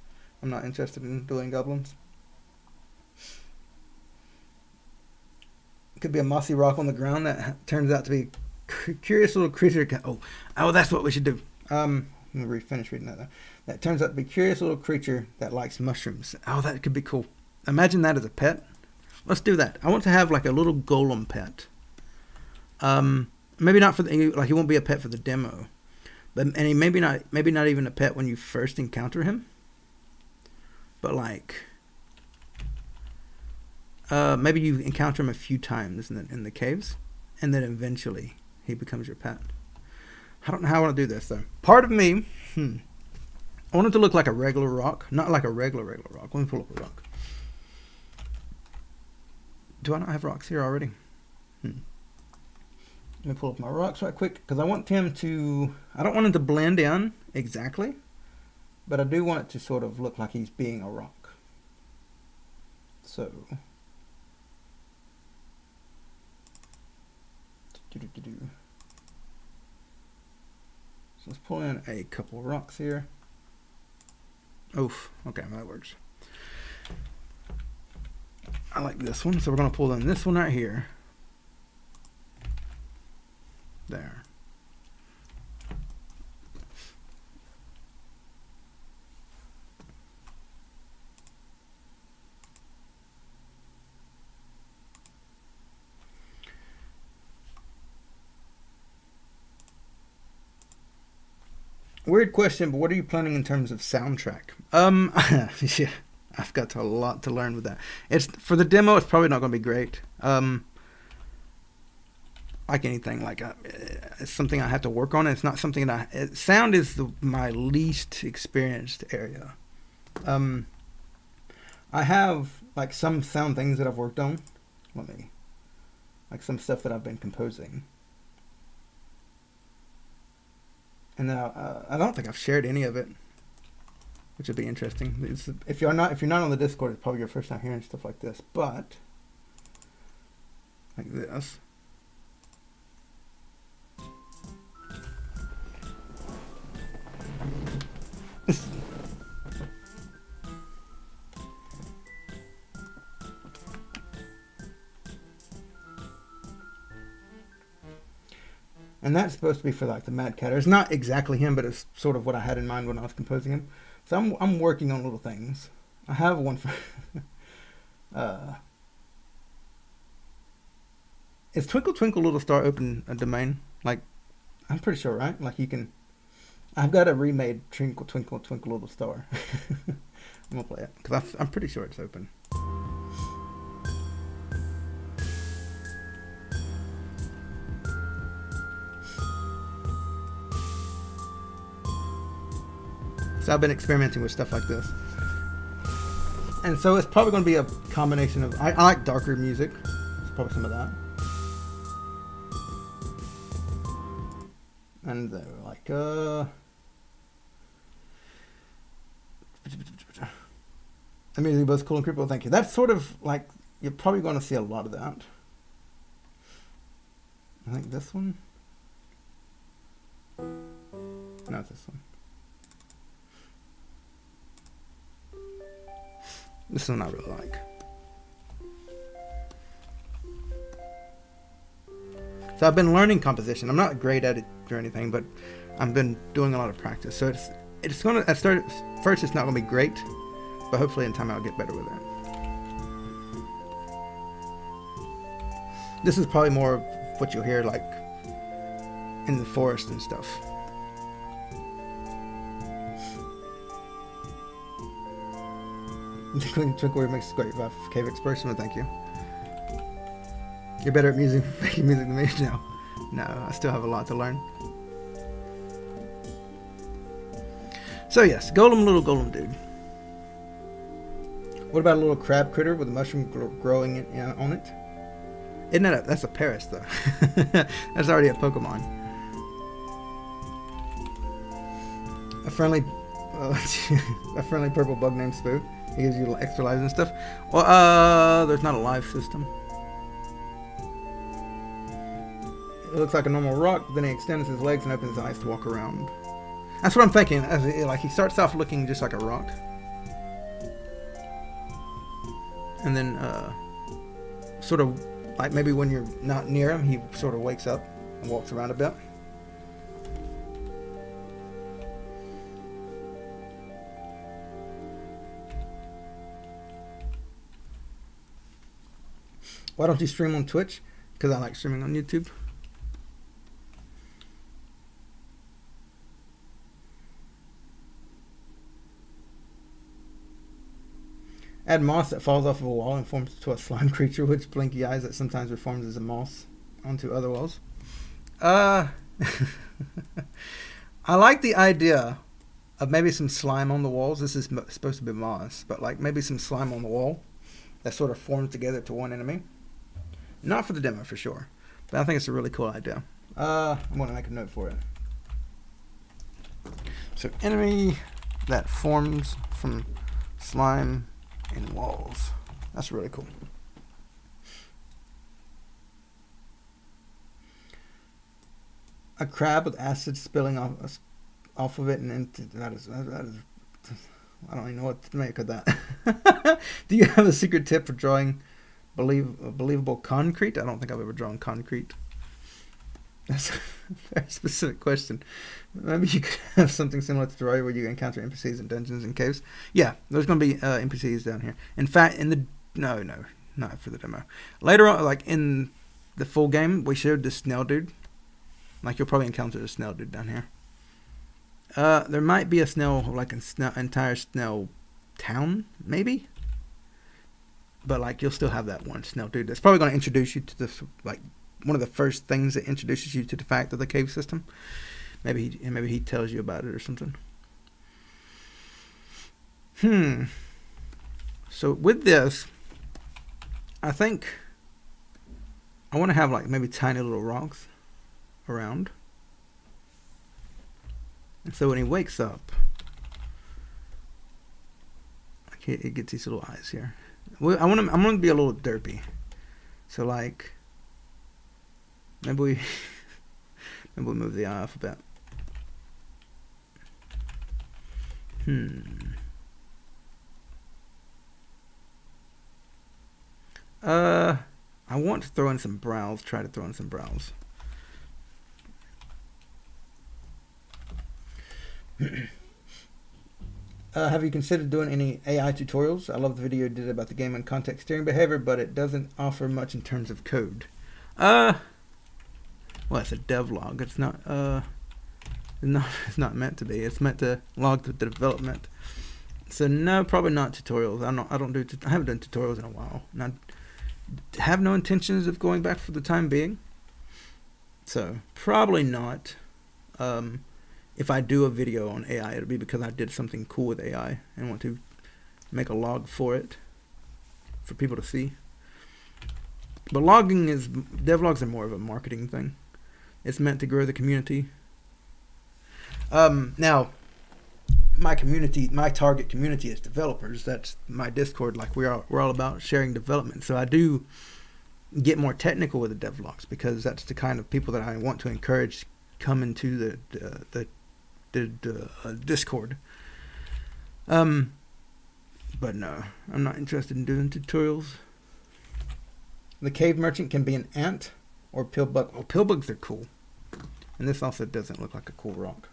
I'm not interested in doing goblins. Could be a mossy rock on the ground that turns out to be a curious little creature. Oh, that's what we should do. Let me finish reading that though. That turns out to be a curious little creature that likes mushrooms. Oh, that could be cool. Imagine that as a pet. Let's do that. I want to have like a little golem pet. Maybe not he won't be a pet for the demo, and he maybe not even a pet when you first encounter him. But like. Maybe you encounter him a few times in the caves, and then eventually he becomes your pet. I don't know how I want to do this though. Part of me, I want it to look like a regular rock, not like a regular rock. Let me pull up a rock. Do I not have rocks here already? Let me pull up my rocks right quick because I want him to. I don't want him to blend in exactly, but I do want it to sort of look like he's being a rock. So. So let's pull in a couple rocks here. Oof. Okay, that works. I like this one, so we're going to pull in this one right here. There. Weird question, but what are you planning in terms of soundtrack? Yeah, I've got a lot to learn with that. It's for the demo. It's probably not going to be great. Like anything, like it's something I have to work on. It's not something that sound is my least experienced area. I have like some sound things that I've worked on. Like some stuff that I've been composing. And then I don't think I've shared any of it, which would be interesting. If you're not on the Discord, it's probably your first time hearing stuff like this. But like this, and that's supposed to be for like the Mad Catter. It's not exactly him, but it's sort of what I had in mind when I was composing him. So I'm working on little things. I have one for is Twinkle Twinkle Little Star open a domain? Like I'm pretty sure, right? Like you can. I've got a remade Twinkle Twinkle Twinkle Little Star. I'm gonna play it because I'm pretty sure it's open. So I've been experimenting with stuff like this. And so it's probably going to be a combination of... I like darker music. It's probably some of that. And they're like... The music was cool and creepy. Well, thank you. That's sort of like... You're probably going to see a lot of that. I think this one... Not this one. This one I really like. So I've been learning composition. I'm not great at it or anything, but I've been doing a lot of practice. So it's gonna first it's not gonna be great, but hopefully in time I'll get better with it. This is probably more of what you'll hear like in the forest and stuff. Twinkle makes great cave exploration. Thank you. You're better at making music than me. No, I still have a lot to learn. So yes, little golem dude. What about a little crab critter with a mushroom growing on it? Isn't that that's a Paris though? That's already a Pokemon. A friendly purple bug named Spook. He gives you extra lives and stuff. Well, there's not a life system. It looks like a normal rock, but then he extends his legs and opens his eyes to walk around. That's what I'm thinking. Like he starts off looking just like a rock, and then sort of like maybe when you're not near him, he sort of wakes up and walks around a bit. Why don't you stream on Twitch? Because I like streaming on YouTube. Add moss that falls off of a wall and forms into a slime creature with blinky eyes that sometimes reforms as a moss onto other walls. I like the idea of maybe some slime on the walls. This is supposed to be moss, but like maybe some slime on the wall that sort of forms together to one enemy. Not for the demo, for sure. But I think it's a really cool idea. I'm going to make a note for it. So, enemy that forms from slime in walls. That's really cool. A crab with acid spilling off of it and into... That is... I don't even know what to make of that. Do you have a secret tip for drawing believable concrete. I don't think I've ever drawn concrete. That's a very specific question. Maybe you could have something similar to Terraria where you encounter NPCs in dungeons and caves. Yeah, there's going to be NPCs down here. In fact, no, not for the demo. Later on, like in the full game, we showed the snail dude. Like you'll probably encounter the snail dude down here. There might be a snail, like an entire snail town, maybe. But like you'll still have that one snail dude. That's probably going to introduce you to this, like one of the first things that introduces you to the fact of the cave system. Maybe he tells you about it or something. So with this, I think I want to have like maybe tiny little rocks around. And so when he wakes up, like he gets these little eyes here. I'm gonna be a little derpy. So like maybe we move the eye off a bit. I want to throw in some brows. Try to throw in some brows. Have you considered doing any AI tutorials? I love the video you did about the game and context steering behavior, but it doesn't offer much in terms of code. Well, it's a devlog. It's not meant to be. It's meant to log the development. So no, probably not tutorials. I haven't done tutorials in a while. And I have no intentions of going back for the time being. So probably not. If I do a video on AI, it'll be because I did something cool with AI and want to make a log for it for people to see. But devlogs are more of a marketing thing. It's meant to grow the community. Now, my target community is developers. That's my Discord. Like we're all about sharing development. So I do get more technical with the devlogs because that's the kind of people that I want to encourage come into the Discord. But no, I'm not interested in doing tutorials. The cave merchant can be an ant or pillbug. Oh, pillbugs are cool. And this also doesn't look like a cool rock.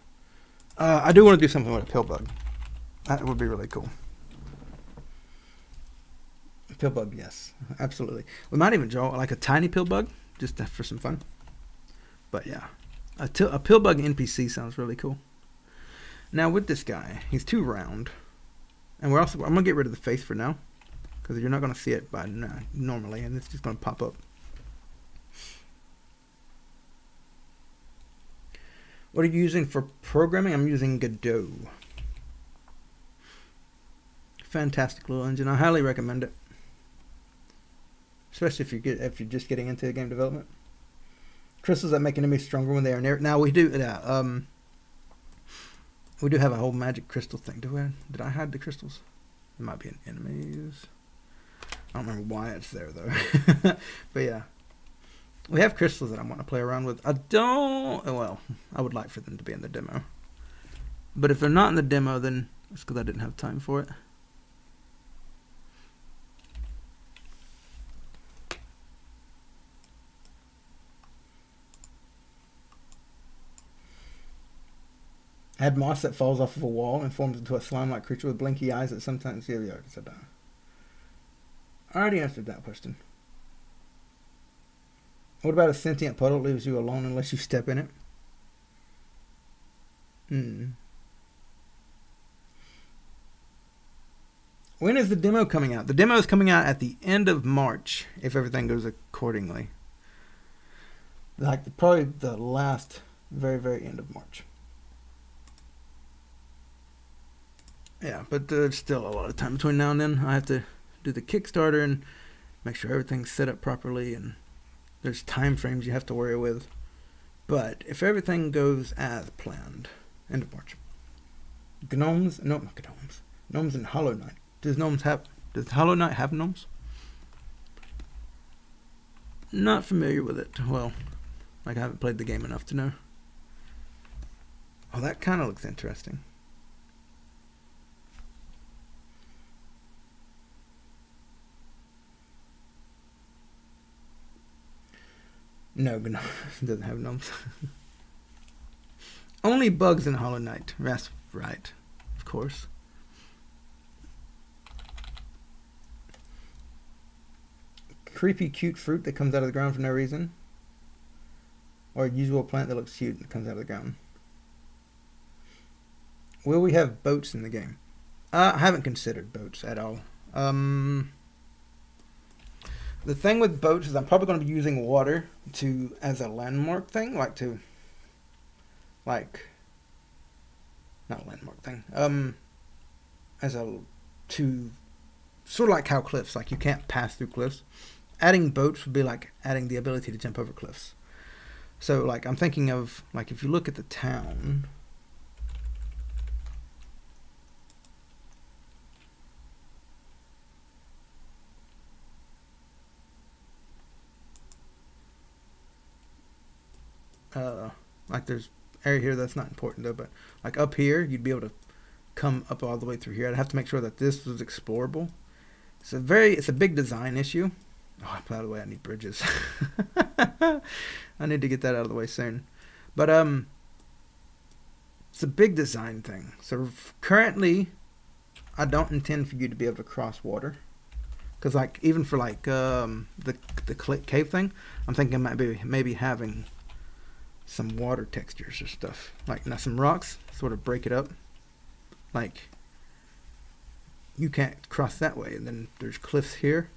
I do want to do something with a pillbug. That would be really cool. Pillbug, yes, absolutely. We might even draw like a tiny pillbug just for some fun. But yeah, a pillbug NPC sounds really cool. Now with this guy, he's too round, and I'm gonna get rid of the face for now because you're not gonna see it normally, and it's just gonna pop up. What are you using for programming? I'm using Godot. Fantastic little engine. I highly recommend it, especially if you're just getting into game development. Crystals that make enemies stronger when they are near. Now we do have a whole magic crystal thing. Did I hide the crystals? It might be in enemies. I don't remember why it's there though. But yeah, we have crystals that I want to play around with. I would like for them to be in the demo. But if they're not in the demo, then it's because I didn't have time for it. Add moss that falls off of a wall and forms into a slime-like creature with blinky eyes that sometimes... Yeah, we already said that. I already answered that question. What about a sentient puddle that leaves you alone unless you step in it? When is the demo coming out? The demo is coming out at the end of March, if everything goes accordingly. Like probably the last, very, very end of March. Yeah, but there's still a lot of time between now and then. I have to do the Kickstarter and make sure everything's set up properly, and there's time frames you have to worry with. But if everything goes as planned, end of March. Gnomes and Hollow Knight. Does Hollow Knight have gnomes? Not familiar with it. Well, like I haven't played the game enough to know. Oh, that kind of looks interesting. No, it doesn't have gnomes. Only bugs in Hollow Knight. That's right. Of course. Creepy, cute fruit that comes out of the ground for no reason. Or a usual plant that looks cute and comes out of the ground. Will we have boats in the game? I haven't considered boats at all. The thing with boats is I'm probably going to be using water as a landmark thing, not landmark thing. To sort of like how cliffs, like you can't pass through cliffs. Adding boats would be like adding the ability to jump over cliffs. So like I'm thinking of like if you look at the town. Like there's area here that's not important though, but like up here you'd be able to come up all the way through here. I'd have to make sure that this was explorable. It's a big design issue. Oh, by the way, I need bridges. I need to get that out of the way soon. But it's a big design thing. So currently, I don't intend for you to be able to cross water, because like even for like the cave thing, I'm thinking maybe having some water textures or stuff. Like now some rocks, sort of break it up. Like you can't cross that way, and then there's cliffs here,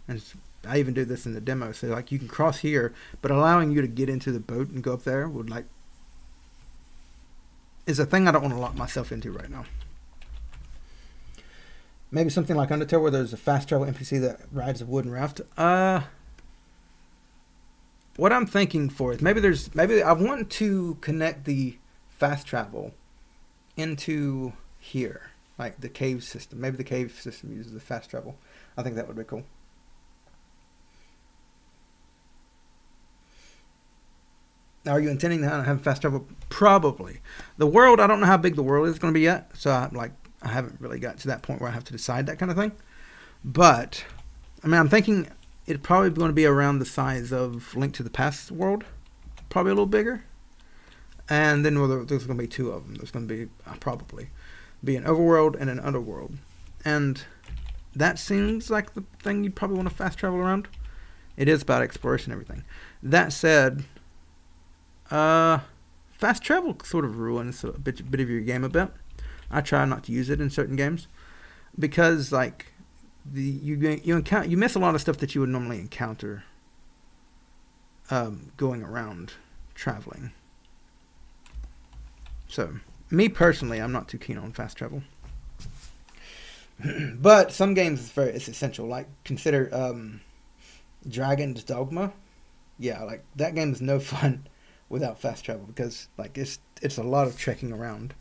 and I even do this in the demo. So like you can cross here, but allowing you to get into the boat and go up there is a thing I don't want to lock myself into right now. Maybe something like Undertale where there's a fast travel NPC that rides a wooden raft. What I'm thinking for is maybe I want to connect the fast travel into here, like the cave system. Maybe the cave system uses the fast travel. I think that would be cool. Now, are you intending to have fast travel? Probably. The world, I don't know how big the world is going to be yet, so I haven't really got to that point where I have to decide that kind of thing. But I mean, I'm thinking it's probably going to be around the size of Link to the Past world, probably a little bigger. And then there's going to be two of them. There's going to be probably be an overworld and an underworld, and that seems like the thing you'd probably want to fast travel around. It is about exploration and everything. That said, fast travel sort of ruins a bit of your game a bit. I try not to use it in certain games because like you miss a lot of stuff that you would normally encounter going around traveling. So me personally, I'm not too keen on fast travel. But some games it's essential. Like consider Dragon's Dogma. Yeah, like that game is no fun without fast travel because like it's a lot of trekking around.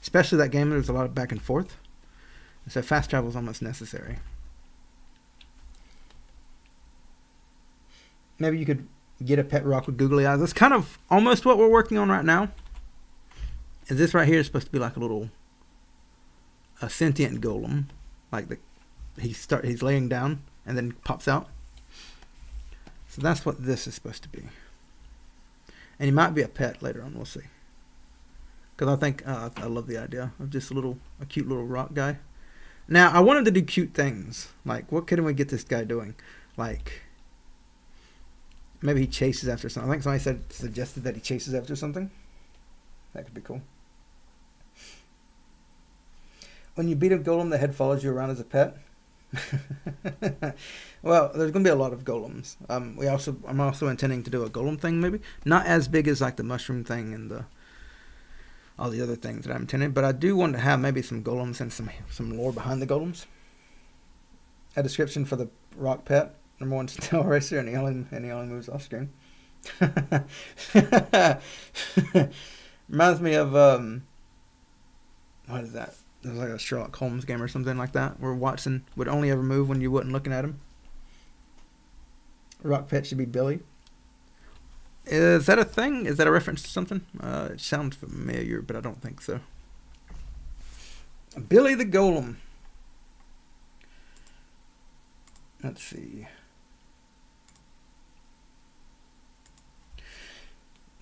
Especially that game, there's a lot of back and forth. So fast travel is almost necessary. Maybe you could get a pet rock with googly eyes. That's kind of almost what we're working on right now. Is this right here is supposed to be like a sentient golem. Like he's laying down and then pops out. So that's what this is supposed to be. And he might be a pet later on, we'll see. Because I think I love the idea of just a cute little rock guy. Now, I wanted to do cute things. Like, what can we get this guy doing? Like, maybe he chases after something. I think somebody suggested that he chases after something. That could be cool. When you beat a golem, the head follows you around as a pet. Well, there's going to be a lot of golems. I'm also intending to do a golem thing, maybe. Not as big as like the mushroom thing and all the other things that I'm intending, but I do want to have maybe some golems and some lore behind the golems. A description for the rock pet. Number 1 Snail Racer, and he only moves off screen. Reminds me of what is that? It was like a Sherlock Holmes game or something like that, where Watson would only ever move when you wasn't looking at him. Rock pet should be Billy. Is that a thing? Is that a reference to something? It sounds familiar, but I don't think so. Billy the Golem. Let's see.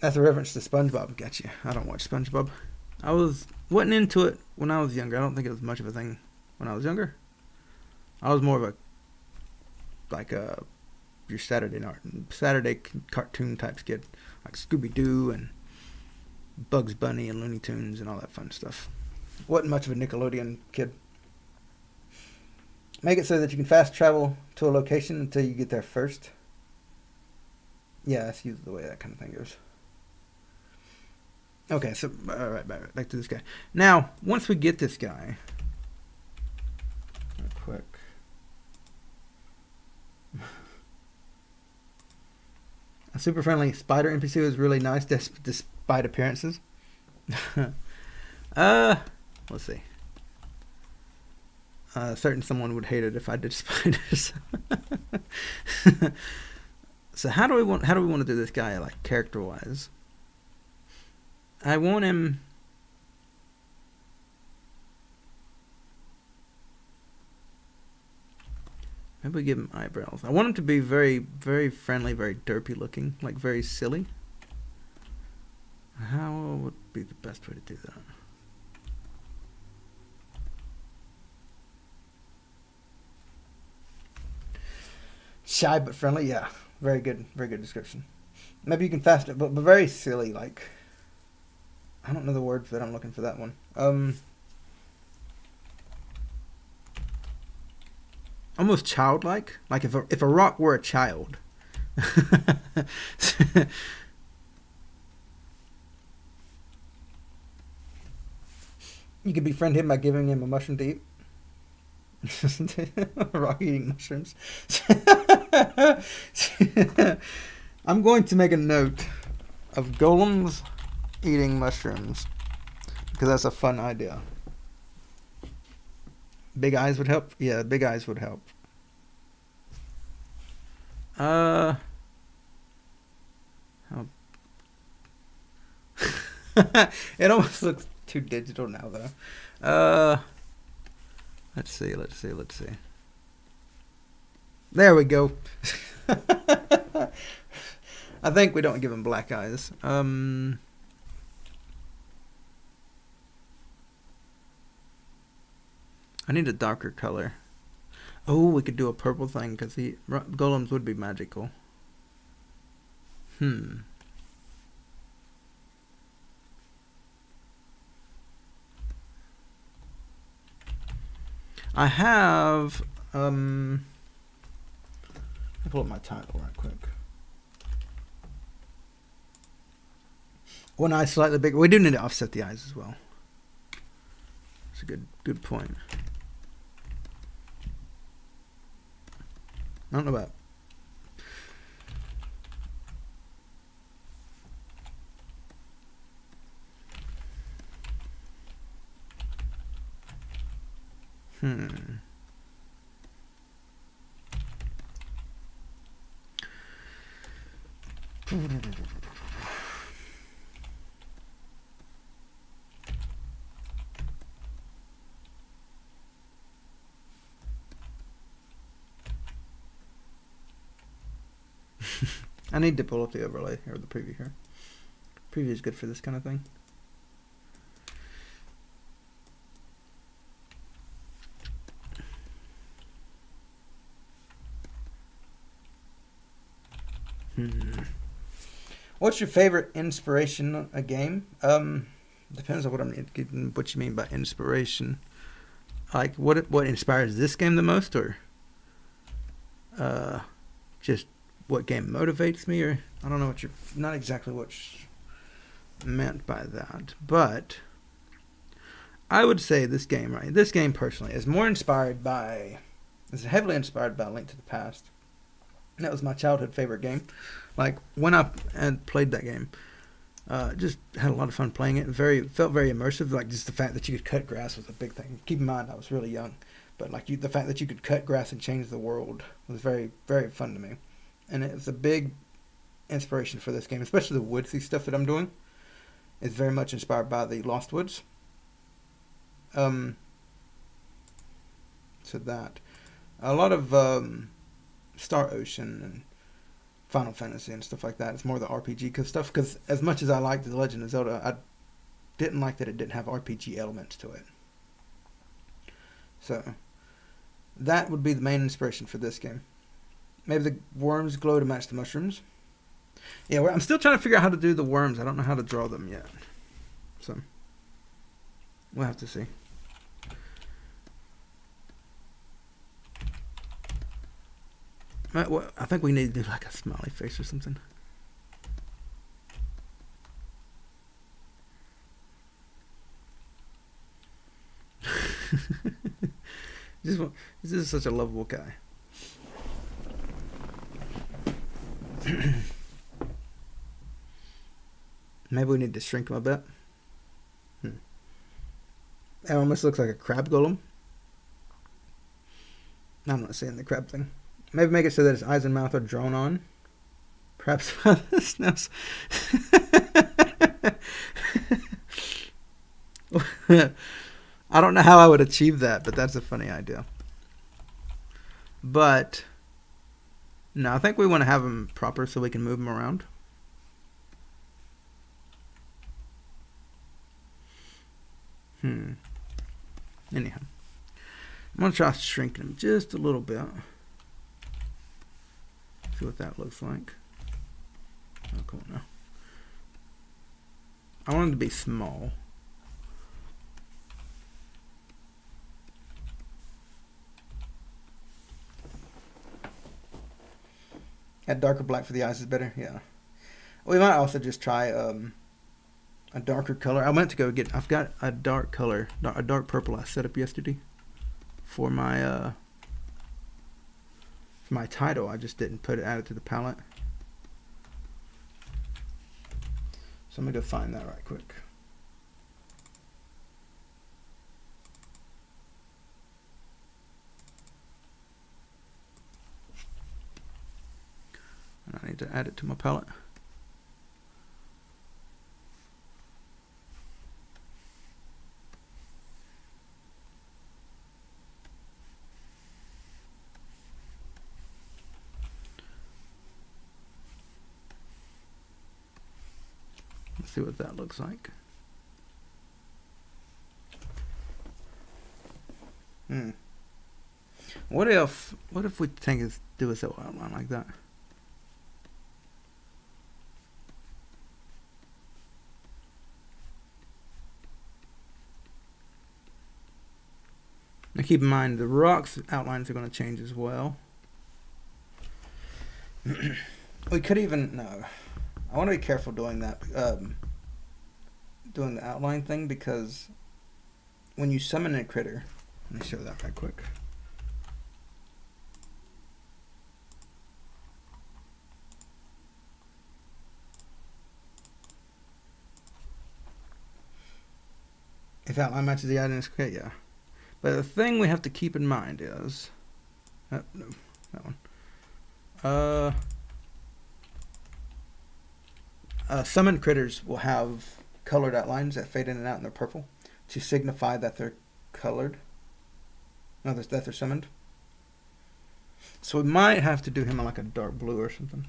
That's a reference to SpongeBob. Gotcha. I don't watch SpongeBob. Wasn't into it when I was younger. I don't think it was much of a thing when I was younger. I was more of a like your Saturday cartoon type kid, like Scooby Doo and Bugs Bunny and Looney Tunes and all that fun stuff. Wasn't much of a Nickelodeon kid. Make it so that you can fast travel to a location until you get there first. Yeah, that's usually the way that kind of thing goes. Okay, so alright, back to this guy. Now, once we get this guy, real quick. A super friendly spider NPC was really nice, despite appearances. Let's see. Certain someone would hate it if I did spiders. So how do we want to do this guy, like, character wise? I want him. Maybe we give him eyebrows. I want him to be very, very friendly, very derpy looking, like very silly. How would be the best way to do that? Shy but friendly, yeah. Very good description. Maybe you can fast it, but very silly, like, I don't know the word for that. I'm looking for that one. Almost childlike. Like if a rock were a child. You could befriend him by giving him a mushroom to eat. Rock eating mushrooms. I'm going to make a note of golems eating mushrooms because that's a fun idea. Big eyes would help. Yeah, big eyes would help. It almost looks too digital now, though. Let's see. There we go. I think we don't give him black eyes. I need a darker color. Oh, we could do a purple thing because the golems would be magical. I have I'll pull up my title right quick. One eye slightly bigger. We do need to offset the eyes as well. That's a good point. I don't know about. I need to pull up the overlay or the preview here. Preview is good for this kind of thing. What's your favorite inspiration a game? Depends on what you mean by inspiration. Like what inspires this game the most, or just what game motivates me, or I don't know not exactly what's meant by that, but I would say this game personally is heavily inspired by A Link to the Past. That was my childhood favorite game. Like when I had played that game, just had a lot of fun playing it. Felt very immersive. Like just the fact that you could cut grass was a big thing. Keep in mind I was really young, but like the fact that you could cut grass and change the world was very, very fun to me. And it's a big inspiration for this game, especially the woodsy stuff that I'm doing. It's very much inspired by the Lost Woods. So that a lot of Star Ocean and Final Fantasy and stuff like that. It's more the RPG stuff. Because as much as I liked The Legend of Zelda, I didn't like that it didn't have RPG elements to it. So that would be the main inspiration for this game. Maybe the worms glow to match the mushrooms. Yeah, I'm still trying to figure out how to do the worms. I don't know how to draw them yet. So we'll have to see. I think we need to do like a smiley face or something. This is such a lovable guy. Maybe we need to shrink him a bit. It almost looks like a crab golem. I'm not saying the crab thing. Maybe make it so that his eyes and mouth are drawn on. Perhaps this nose. I don't know how I would achieve that, but that's a funny idea. But no, I think we want to have him proper so we can move him around. Anyhow, I'm going to try shrinking him just a little bit. See what that looks like. Oh, come on now. I want him to be small. Add darker black for the eyes is better. Yeah. We might also just try a darker color. I went to go get. I've got a dark color, a dark purple I set up yesterday for my title. I just didn't add it to the palette. So I'm gonna go find that right quick. And I need to add it to my palette. See what that looks like. What if we do a cell outline like that? Now keep in mind the rocks outlines are going to change as well. We could even no. I want to be careful doing that, doing the outline thing, because when you summon a critter, let me show that right quick. If outline matches the item, okay, yeah. But the thing we have to keep in mind is, no, that one. Summoned critters will have colored outlines that fade in and out, and they're purple to signify that they're colored. No, that they're summoned. So we might have to do him in like a dark blue or something.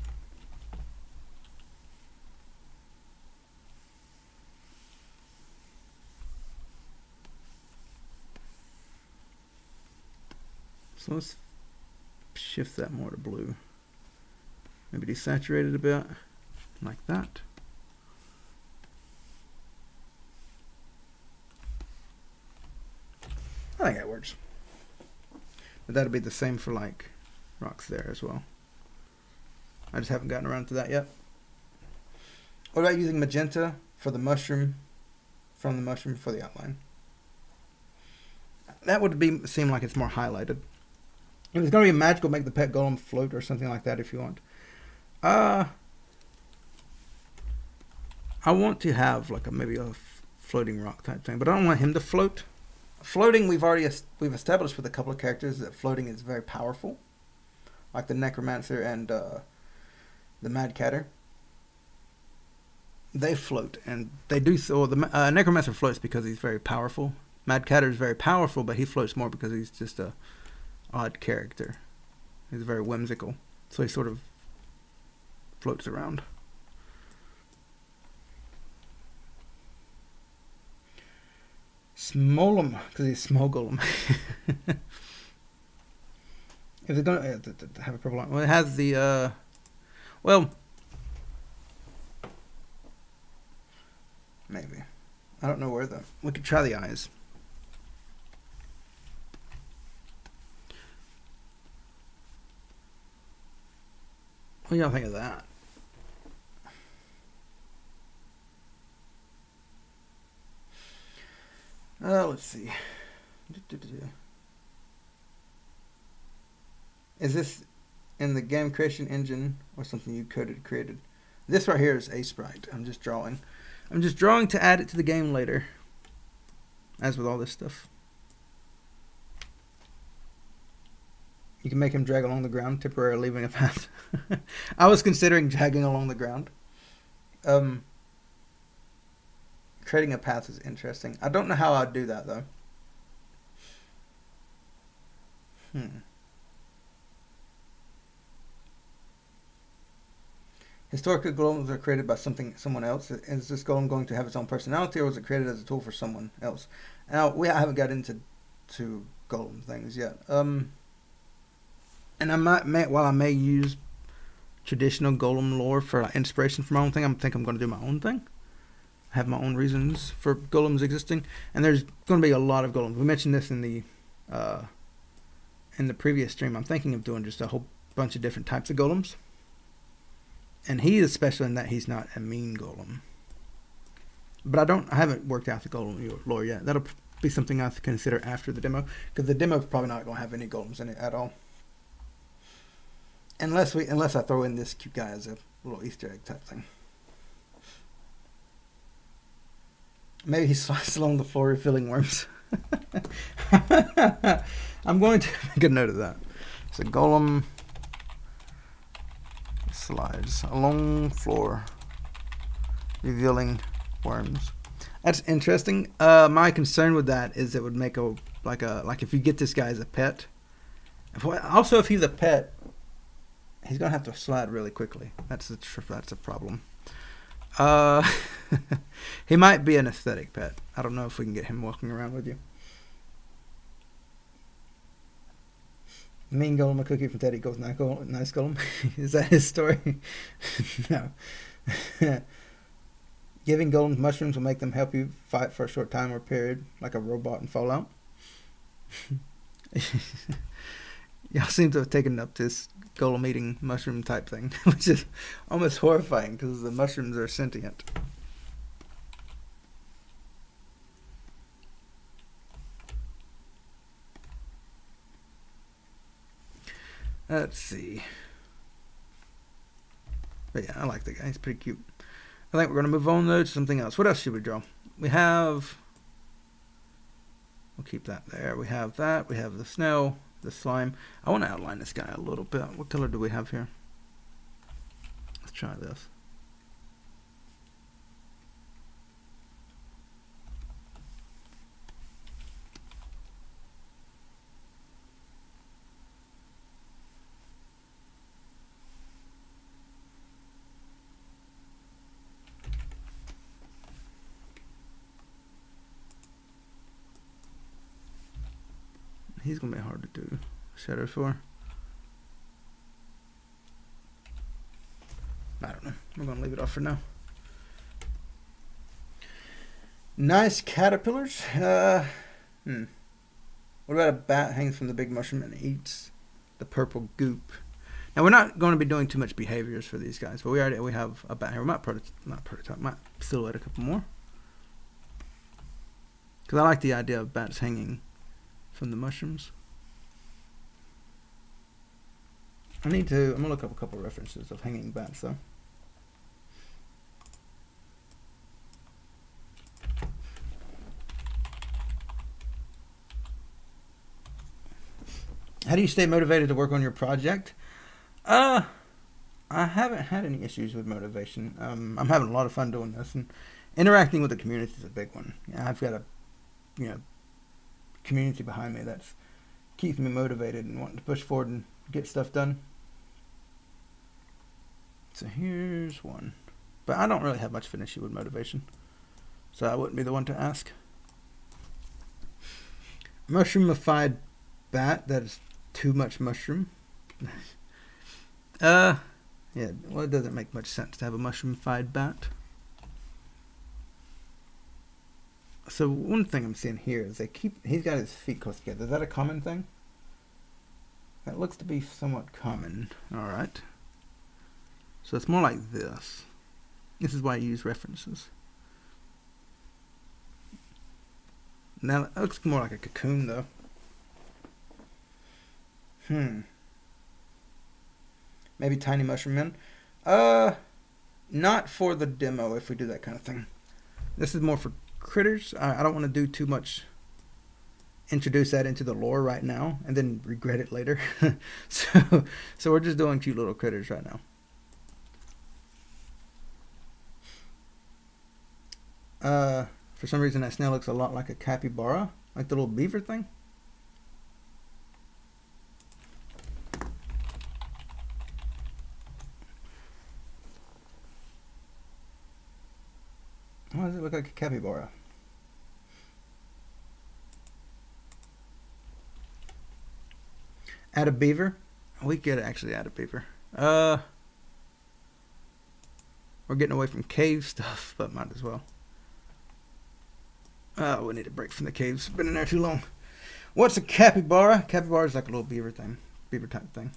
So let's shift that more to blue. Maybe desaturate it a bit, like that. I think that works. But that'll be the same for like rocks there as well. I just haven't gotten around to that yet. What about using magenta for the mushroom, from the mushroom for the outline? That would seem like it's more highlighted. If it's going to be magical, make the pet golem float or something like that if you want. I want to have like maybe a floating rock type thing, but I don't want him to float. Floating, we've established with a couple of characters that floating is very powerful, like the Necromancer and the Mad Catter. They float, and they do so. The Necromancer floats because he's very powerful. Mad Catter is very powerful, but he floats more because he's just a odd character. He's very whimsical, so he sort of floats around. Smolum, because he's small golem. If they don't have a problem, well, it has the well, maybe I don't know where though. We could try the eyes. What do y'all think of that? Let's see. Is this in the game creation engine or something you created? This right here is a sprite. I'm just drawing to add it to the game later. As with all this stuff. You can make him drag along the ground, temporarily leaving a path. I was considering dragging along the ground. Creating a path is interesting. I don't know how I'd do that, though. Historically, golems are created by someone else. Is this golem going to have its own personality, or was it created as a tool for someone else? Now, I haven't got into golem things yet. And I may use traditional golem lore for inspiration for my own thing. I think I'm going to do my own thing. I have my own reasons for golems existing, and there's going to be a lot of golems. We mentioned this in the previous stream. I'm thinking of doing just a whole bunch of different types of golems. And he is special in that he's not a mean golem. But I haven't worked out the golem lore yet. That'll be something I have to consider after the demo, because the demo is probably not going to have any golems in it at all. Unless I throw in this cute guy as a little Easter egg type thing. Maybe he slides along the floor refilling worms. I'm going to make a note of that. So golem slides along floor revealing worms. That's interesting. My concern with that is it would make like if you get this guy as a pet. Also, if he's a pet, he's gonna have to slide really quickly. That's a problem. He might be an aesthetic pet. I don't know if we can get him walking around with you. Mean golem, a cookie from Teddy goes nice golem. Is that his story? No. Giving golems mushrooms will make them help you fight for a short time or period, like a robot in Fallout. Y'all seem to have taken up this golem eating mushroom type thing, which is almost horrifying because the mushrooms are sentient. Let's see. But yeah, I like the guy. He's pretty cute. I think we're going to move on, though, to something else. What else should we draw? We have... We'll keep that there. We have that. We have the snail, the slime. I want to outline this guy a little bit. What color do we have here? Let's try this. He's going to be hard to do shadow for. I don't know. We're going to leave it off for now. Nice caterpillars. What about a bat hangs from the big mushroom and eats the purple goop? Now, we're not going to be doing too much behaviors for these guys, but we have a bat here. We might might silhouette a couple more. Because I like the idea of bats hanging from the mushrooms. I'm gonna look up a couple of references of hanging bats though. How do you stay motivated to work on your project? I haven't had any issues with motivation. I'm having a lot of fun doing this, and interacting with the community is a big one. I've got a community behind me that's keeps me motivated and wanting to push forward and get stuff done. So here's one. But I don't really have much of an issue with motivation. So I wouldn't be the one to ask. Mushroomified bat. That is too much mushroom. Yeah, well, it doesn't make much sense to have a mushroomified bat. So one thing I'm seeing here is he's got his feet close together. Is that a common thing? That looks to be somewhat common. Alright. So it's more like this. This is why I use references. Now it looks more like a cocoon though. Maybe tiny mushroom men. Not for the demo if we do that kind of thing. This is more for critters. I don't want to do too much. Introduce that into the lore right now and then regret it later. so we're just doing cute little critters right now. For some reason that snail looks a lot like a capybara, like the little beaver thing. Why does it look like a capybara? Add a beaver? We could actually add a beaver. We're getting away from cave stuff, but might as well. We need a break from the caves. Been in there too long. What's a capybara? Capybara is like a little beaver thing. Beaver type thing.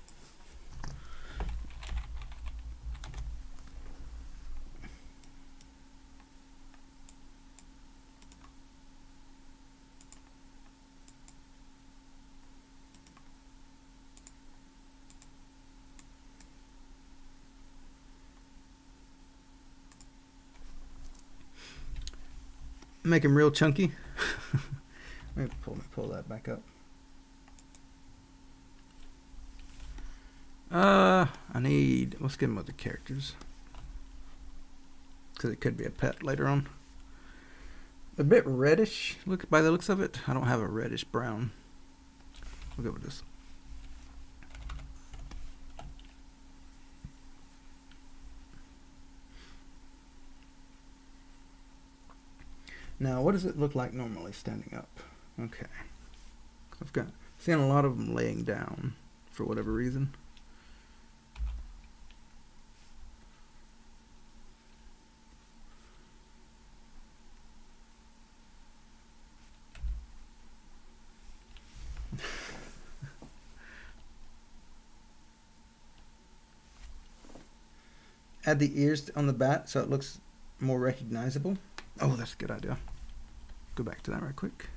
Make him real chunky. Let me pull that back up. Let's get him other characters. Because it could be a pet later on. A bit reddish, look by the looks of it. I don't have a reddish brown. We'll go with this. Now, what does it look like normally standing up? Okay. I've seen a lot of them laying down for whatever reason. Add the ears on the bat so it looks more recognizable. Oh, that's a good idea. Go back to that right quick.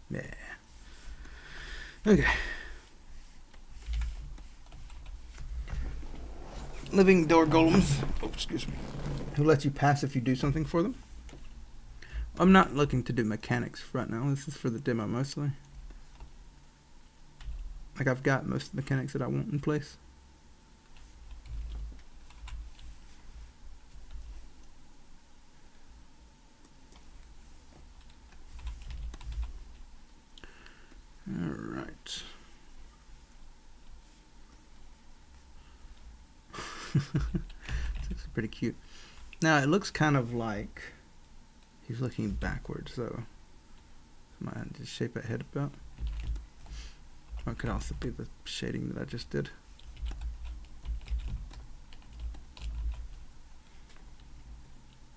Yeah. Okay. Living door golems. Oh, excuse me. Who lets you pass if you do something for them? I'm not looking to do mechanics right now. This is for the demo mostly. Like I've got most of the mechanics that I want in place. Alright. This is pretty cute. Now it looks kind of like he's looking backwards though. Might just shape that head about. Or it could also be the shading that I just did.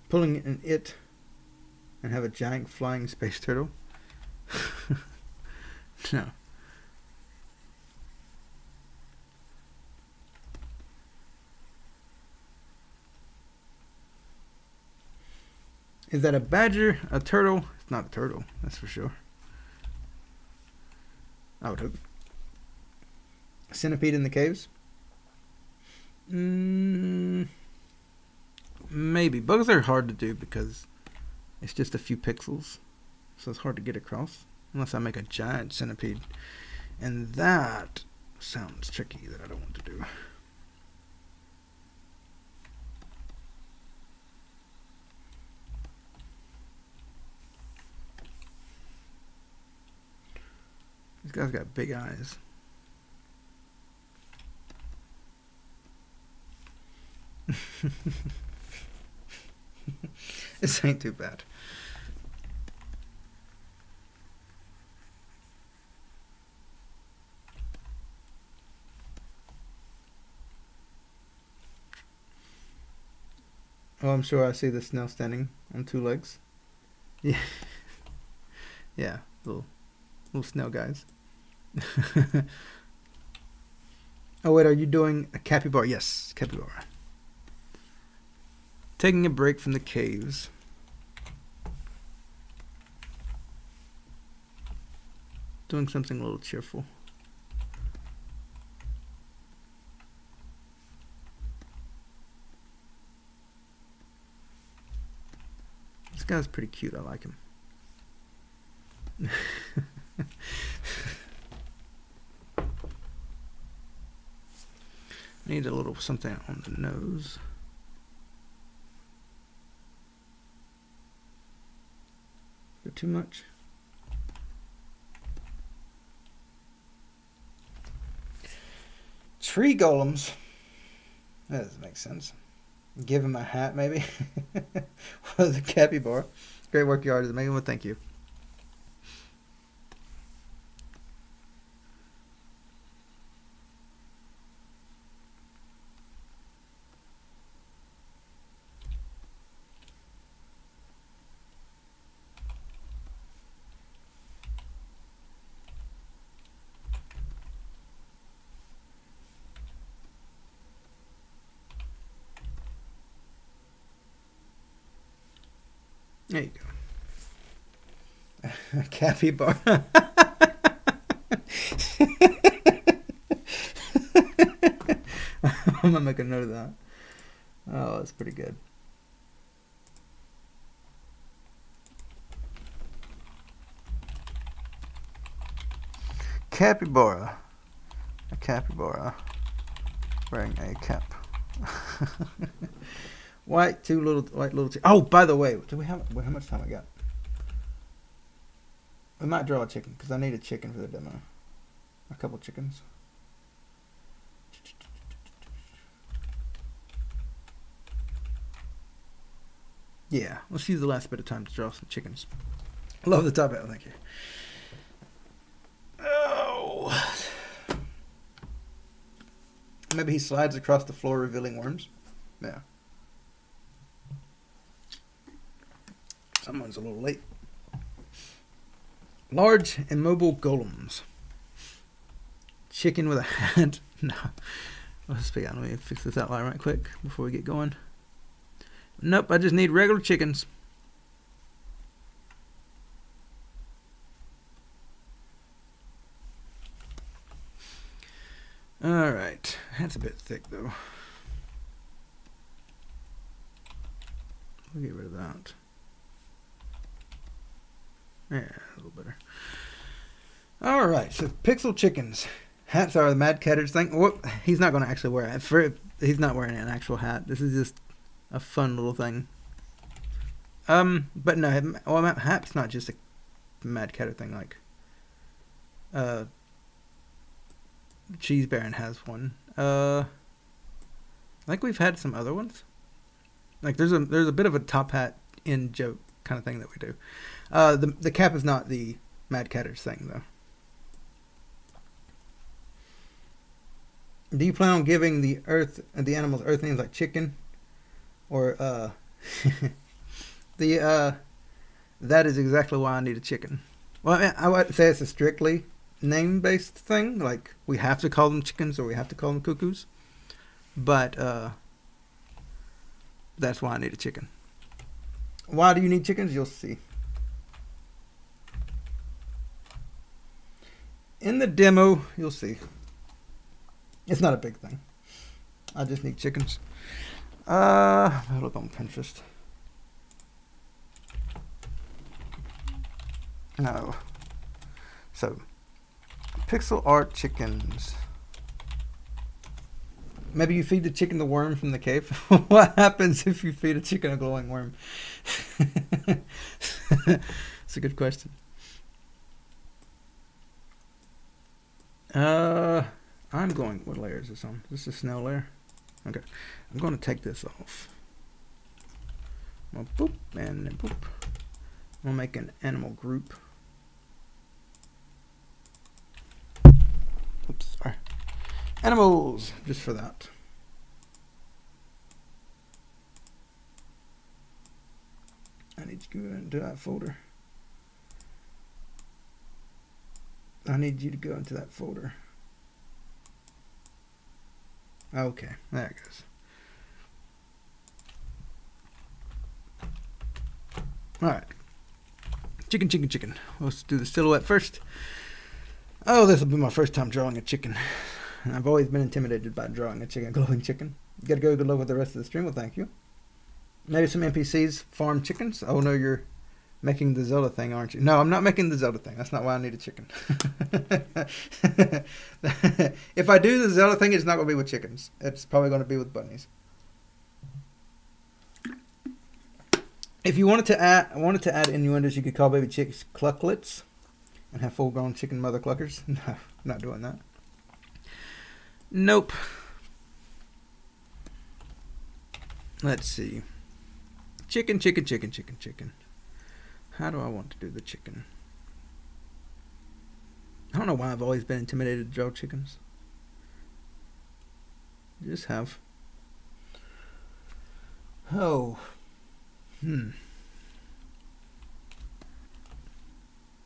Pulling an it and have a giant flying space turtle. No. Is that a badger? A turtle? It's not a turtle, that's for sure. I would hope. A centipede in the caves? Maybe. Bugs are hard to do because It's just a few pixels, so it's hard to get across unless I make a giant centipede, and that sounds tricky that I don't want to do. This guy's got big eyes. This ain't too bad. Oh, I'm sure I see the snail standing on 2 legs. Yeah. Yeah, little snail guys. Oh wait, are you doing a capybara? Yes, capybara. Taking a break from the caves. Doing something a little cheerful. This guy's pretty cute, I like him. Need a little something on the nose. Is it too much? Tree golems. That doesn't make sense. Give him a hat, maybe. For the capybara. Great work, you artist. Megan, well, thank you. There you go. Capybara. I'm gonna make a note of that. Oh, that's pretty good. Capybara. A capybara wearing a cap. White little. Oh, by the way, do we have how much time I got? We might draw a chicken because I need a chicken for the demo. A couple chickens. Yeah, let's use the last bit of time to draw some chickens. Love the top out, thank you. Oh. Maybe he slides across the floor revealing worms. Yeah. Someone's a little late. Large immobile golems. Chicken with a hat. No. Let me fix this outline right quick before we get going. Nope, I just need regular chickens. Alright. That's a bit thick though. We'll get rid of that. Yeah, a little better. All right, so pixel chickens. Hats are the Mad Catter's thing. Whoop, he's not going to actually wear it. He's not wearing an actual hat. This is just a fun little thing. But no, hat's not just a Mad Catter thing. Like, Cheese Baron has one. I think we've had some other ones. Like, there's a bit of a top hat in joke kind of thing that we do. The cap is not the Mad Catter's thing, though. Do you plan on giving the animals earth names like chicken? Or, that is exactly why I need a chicken. Well, I mean, I wouldn't say it's a strictly name-based thing. Like, we have to call them chickens or we have to call them cuckoos. But, that's why I need a chicken. Why do you need chickens? You'll see. In the demo, you'll see. It's not a big thing. I just need chickens. I'll look on Pinterest. No. So, pixel art chickens. Maybe you feed the chicken the worm from the cave. What happens if you feed a chicken a glowing worm? It's a good question. I'm going. What layer is this on? Is this a snow layer? Okay. I'm going to take this off. I'm gonna boop and then boop. We'll make an animal group. Oops, sorry. Animals, just for that. I need you to go into that folder. I need you to go into that folder. Okay, there it goes. Alright. Chicken, chicken, chicken. Let's do the silhouette first. Oh, this will be my first time drawing a chicken. I've always been intimidated by drawing a chicken, glowing chicken. You gotta go good luck with the rest of the stream. Well, thank you. Maybe some NPCs farm chickens. Oh no, you're making the Zelda thing, aren't you? No, I'm not making the Zelda thing. That's not why I need a chicken. If I do the Zelda thing, it's not gonna be with chickens. It's probably gonna be with bunnies. If you wanted to add innuendos, you could call baby chicks clucklets and have full-grown chicken mother cluckers. No, I'm not doing that. Nope. Let's see. Chicken, chicken, chicken, chicken, chicken. How do I want to do the chicken? I don't know why I've always been intimidated to draw chickens. Just have. Oh.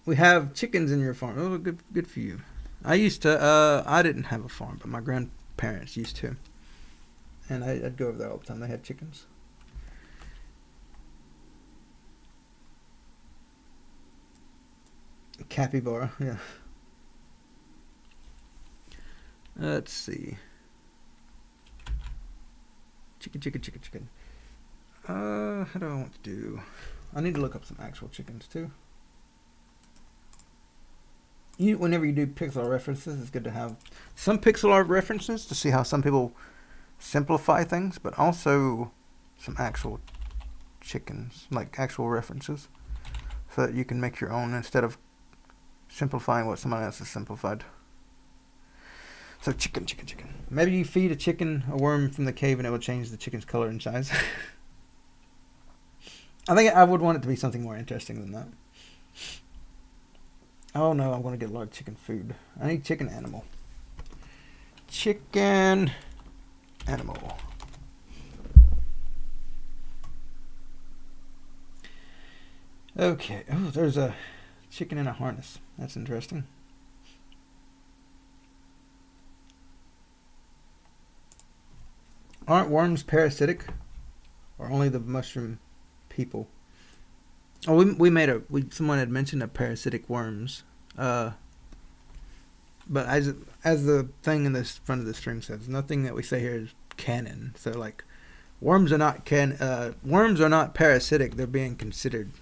We have chickens in your farm. Oh, good for you. I used to. I didn't have a farm, but my grandparents used to, and I'd go over there all the time. They had chickens. Capybara, yeah. Let's see. Chicken, chicken, chicken, chicken. How do I want to do? I need to look up some actual chickens too. Whenever you do pixel art references, it's good to have some pixel art references to see how some people simplify things, but also some actual chickens, like actual references, so that you can make your own instead of simplifying what someone else has simplified. So chicken, chicken, chicken. Maybe you feed a chicken a worm from the cave and it will change the chicken's color and size. I think I would want it to be something more interesting than that. Oh no, I'm going to get a lot of chicken food. I need chicken animal. Chicken animal. Okay. Oh, there's a chicken in a harness. That's interesting. Aren't worms parasitic? Or only the mushroom people? Oh, someone had mentioned a parasitic worms. But as the thing in the front of the string says, nothing that we say here is canon. So like, worms are not parasitic. They're being considered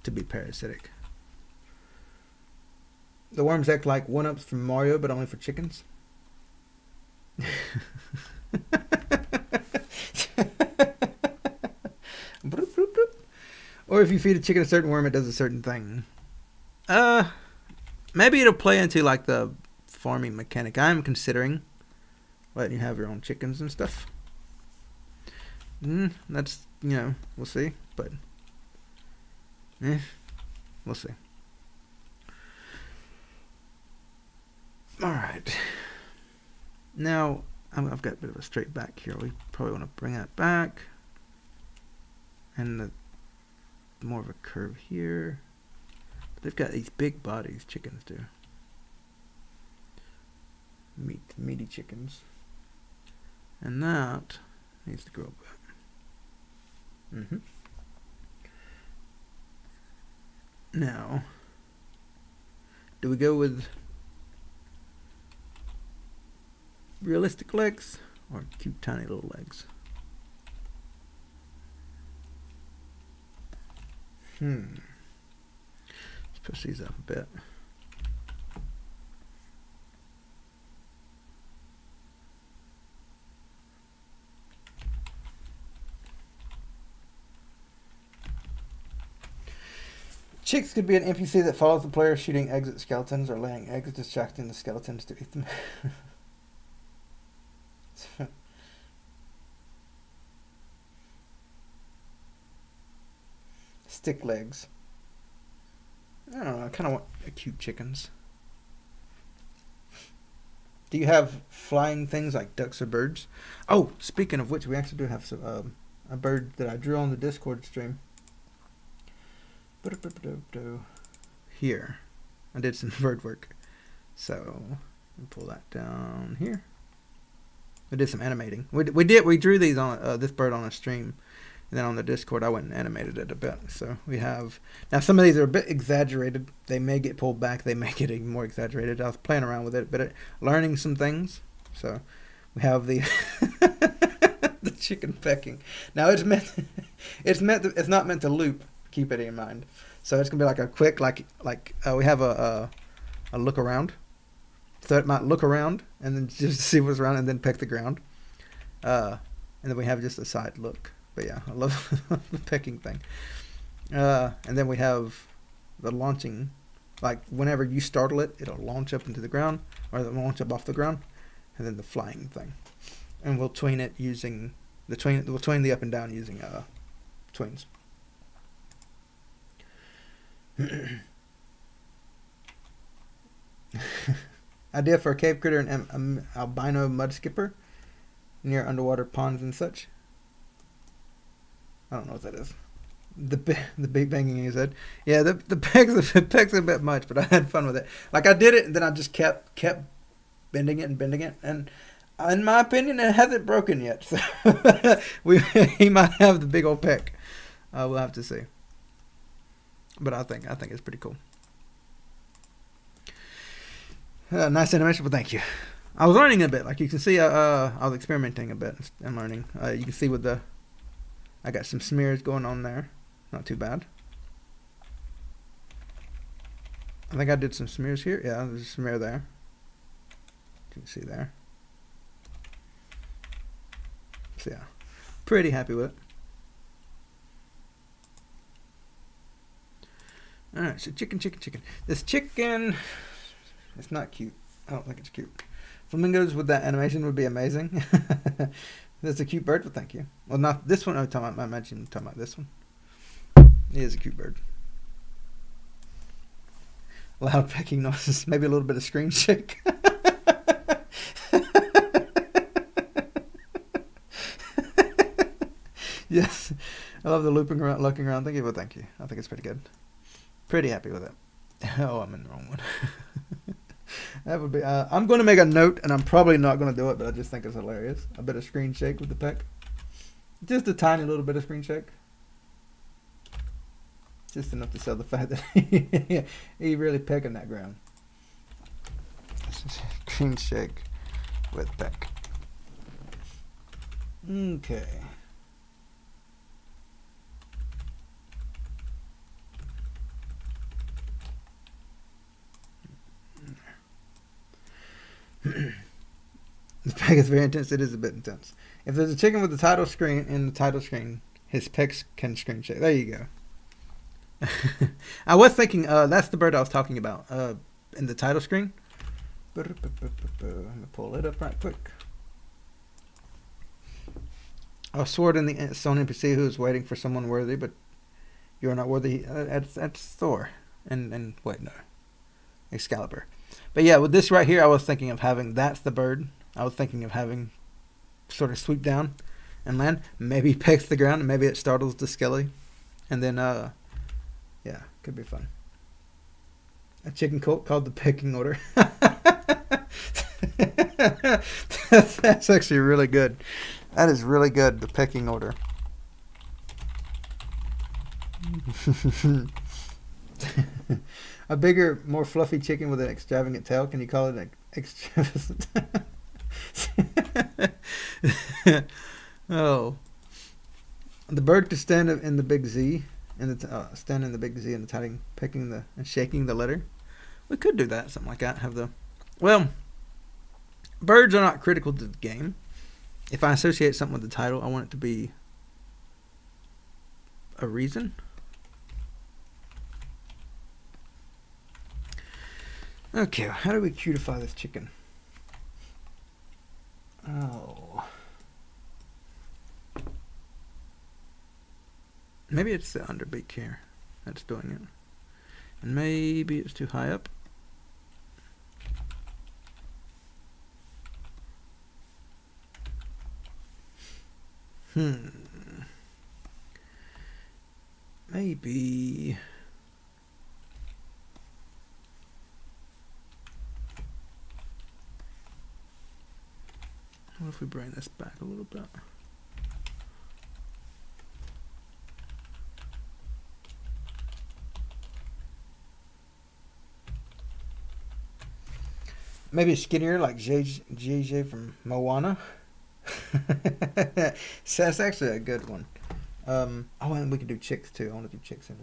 to be parasitic. The worms act like one-ups from Mario, but only for chickens. Or if you feed a chicken a certain worm, it does a certain thing. Maybe it'll play into like the farming mechanic. I'm considering letting you have your own chickens and stuff. That's, we'll see. But, we'll see. Alright. Now, I've got a bit of a straight back here. We probably want to bring that back. And more of a curve here. But they've got these big bodies, chickens do. Meaty chickens. And that needs to grow back. Now, do we go with realistic legs or cute tiny little legs? Let's push these up a bit. Chicks could be an NPC that follows the player, shooting eggs at skeletons or laying eggs, distracting the skeletons to eat them. Stick legs. I don't know, I kind of want cute chickens. Do you have flying things like ducks or birds? Oh, speaking of which, we actually do have some, a bird that I drew on the Discord stream. Here, I did some bird work, so let me pull that down here. We did some animating. We drew these on this bird on a stream, and then on the Discord I went and animated it a bit. So we have now some of these are a bit exaggerated. They may get pulled back. They may get even more exaggerated. I was playing around with it, but learning some things. So we have the the chicken pecking. Now it's not meant to loop. Keep it in mind. So it's gonna be like a quick, we have a look around. So it might look around and then just see what's around and then peck the ground. And then we have just a side look. But yeah, I love the pecking thing. And then we have the launching, like whenever you startle it, it'll launch up into the ground or it'll launch up off the ground, and then the flying thing. And we'll tween it using we'll tween the up and down using tweens. Idea for a cave critter and albino mud skipper near underwater ponds and such. I don't know what that is. The big banging in his head. Yeah, the peck's a bit much, but I had fun with it. Like I did it, and then I just kept bending it, and in my opinion, it hasn't broken yet. So he might have the big old peck. We'll have to see. But I think it's pretty cool. Nice animation, but thank you. I was learning a bit. Like you can see, I was experimenting a bit and learning. You can see with I got some smears going on there. Not too bad. I think I did some smears here. Yeah, there's a smear there. You can see there. So yeah, pretty happy with it. Alright, so chicken. This chicken, it's not cute. I don't think it's cute. Flamingos with that animation would be amazing. That's a cute bird, but thank you. Well, not this one. I mentioned talking about this one. It is a cute bird. Loud pecking noises. Maybe a little bit of screen shake. Yes. I love the looking around. Thank you, but thank you. I think it's pretty good. Pretty happy with it. Oh, I'm in the wrong one. That would be. I'm going to make a note, and I'm probably not going to do it, but I just think it's hilarious. A bit of screen shake with the peck. Just a tiny little bit of screen shake. Just enough to sell the fact that he really pecking that ground. Screen shake with peck. Okay. The peck is very intense. It is a bit intense. If there's a chicken with the title screen in the title screen, his pecs can screen shake. There you go. I was thinking that's the bird I was talking about in the title screen. Let me pull it up right quick. I swore in the stone NPC who is waiting for someone worthy, but you are not worthy. That's Thor. And wait, no, Excalibur. But yeah, with this right here, I was thinking of having, that's the bird. I was thinking of having sort of sweep down and land. Maybe pecks the ground, and maybe it startles the skelly. And then, yeah, could be fun. A chicken cult called the pecking order. That's actually really good. That is really good, the pecking order. A bigger, more fluffy chicken with an extravagant tail. Can you call it an extravagant? Oh. The bird could stand in the big Z and standing the big Z and the tiny picking and shaking the letter. We could do that, something like that. Well, birds are not critical to the game. If I associate something with the title, I want it to be a reason. Okay, how do we cutify this chicken? Oh. Maybe it's the underbeak here that's doing it. And maybe it's too high up. Maybe. What if we bring this back a little bit? Maybe skinnier like JJ from Moana. So that's actually a good one. And we can do chicks too. I want to do chicks in a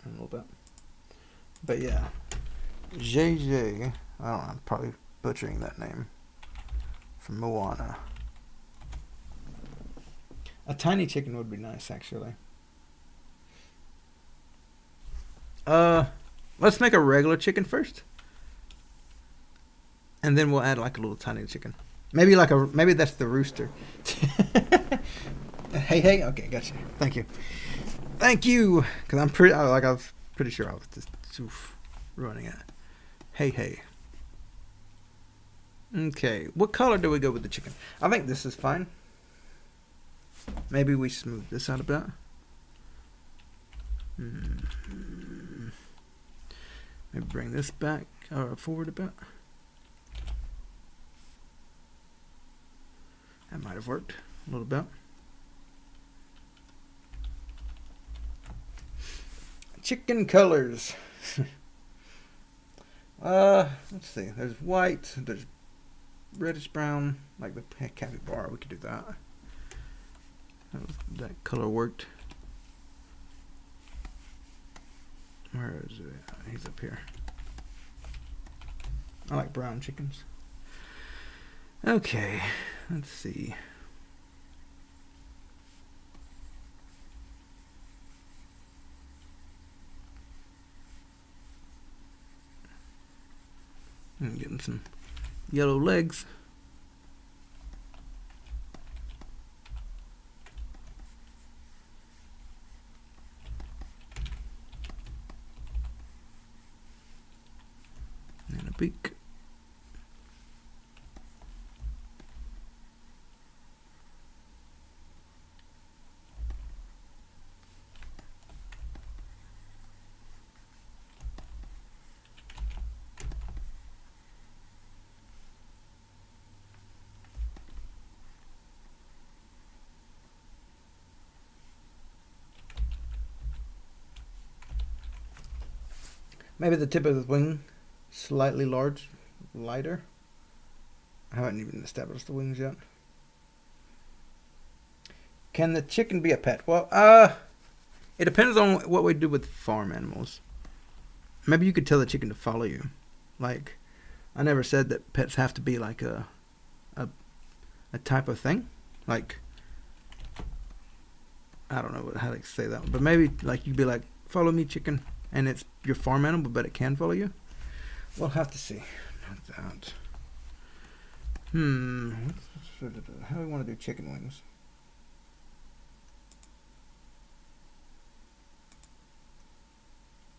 little bit. But yeah, JJ. I don't know. I'm probably butchering that name. From Moana. A tiny chicken would be nice, actually. Let's make a regular chicken first, and then we'll add like a little tiny chicken. Maybe that's the rooster. Hey. Okay, gotcha. Thank you. Because I'm pretty sure I was just ruining it. Hey. Okay, what color do we go with the chicken? I think this is fine. Maybe we smooth this out a bit. Maybe bring this back or forward a bit. That might have worked a little bit. Chicken colors. Let's see. There's white. There's reddish brown, like the capybara. We could do that. That color worked. Where is it? He's up here. I like brown chickens. Okay, let's see. I'm getting some yellow legs. And a beak. Maybe the tip of the wing slightly lighter. I haven't even established the wings yet. Can the chicken be a pet? Well, it depends on what we do with farm animals. Maybe you could tell the chicken to follow you. Like, I never said that pets have to be like a type of thing. Like, I don't know how to say that one, but maybe like you'd be like, follow me, chicken. And it's your farm animal, but it can follow you? We'll have to see. Not that. How do we want to do chicken wings?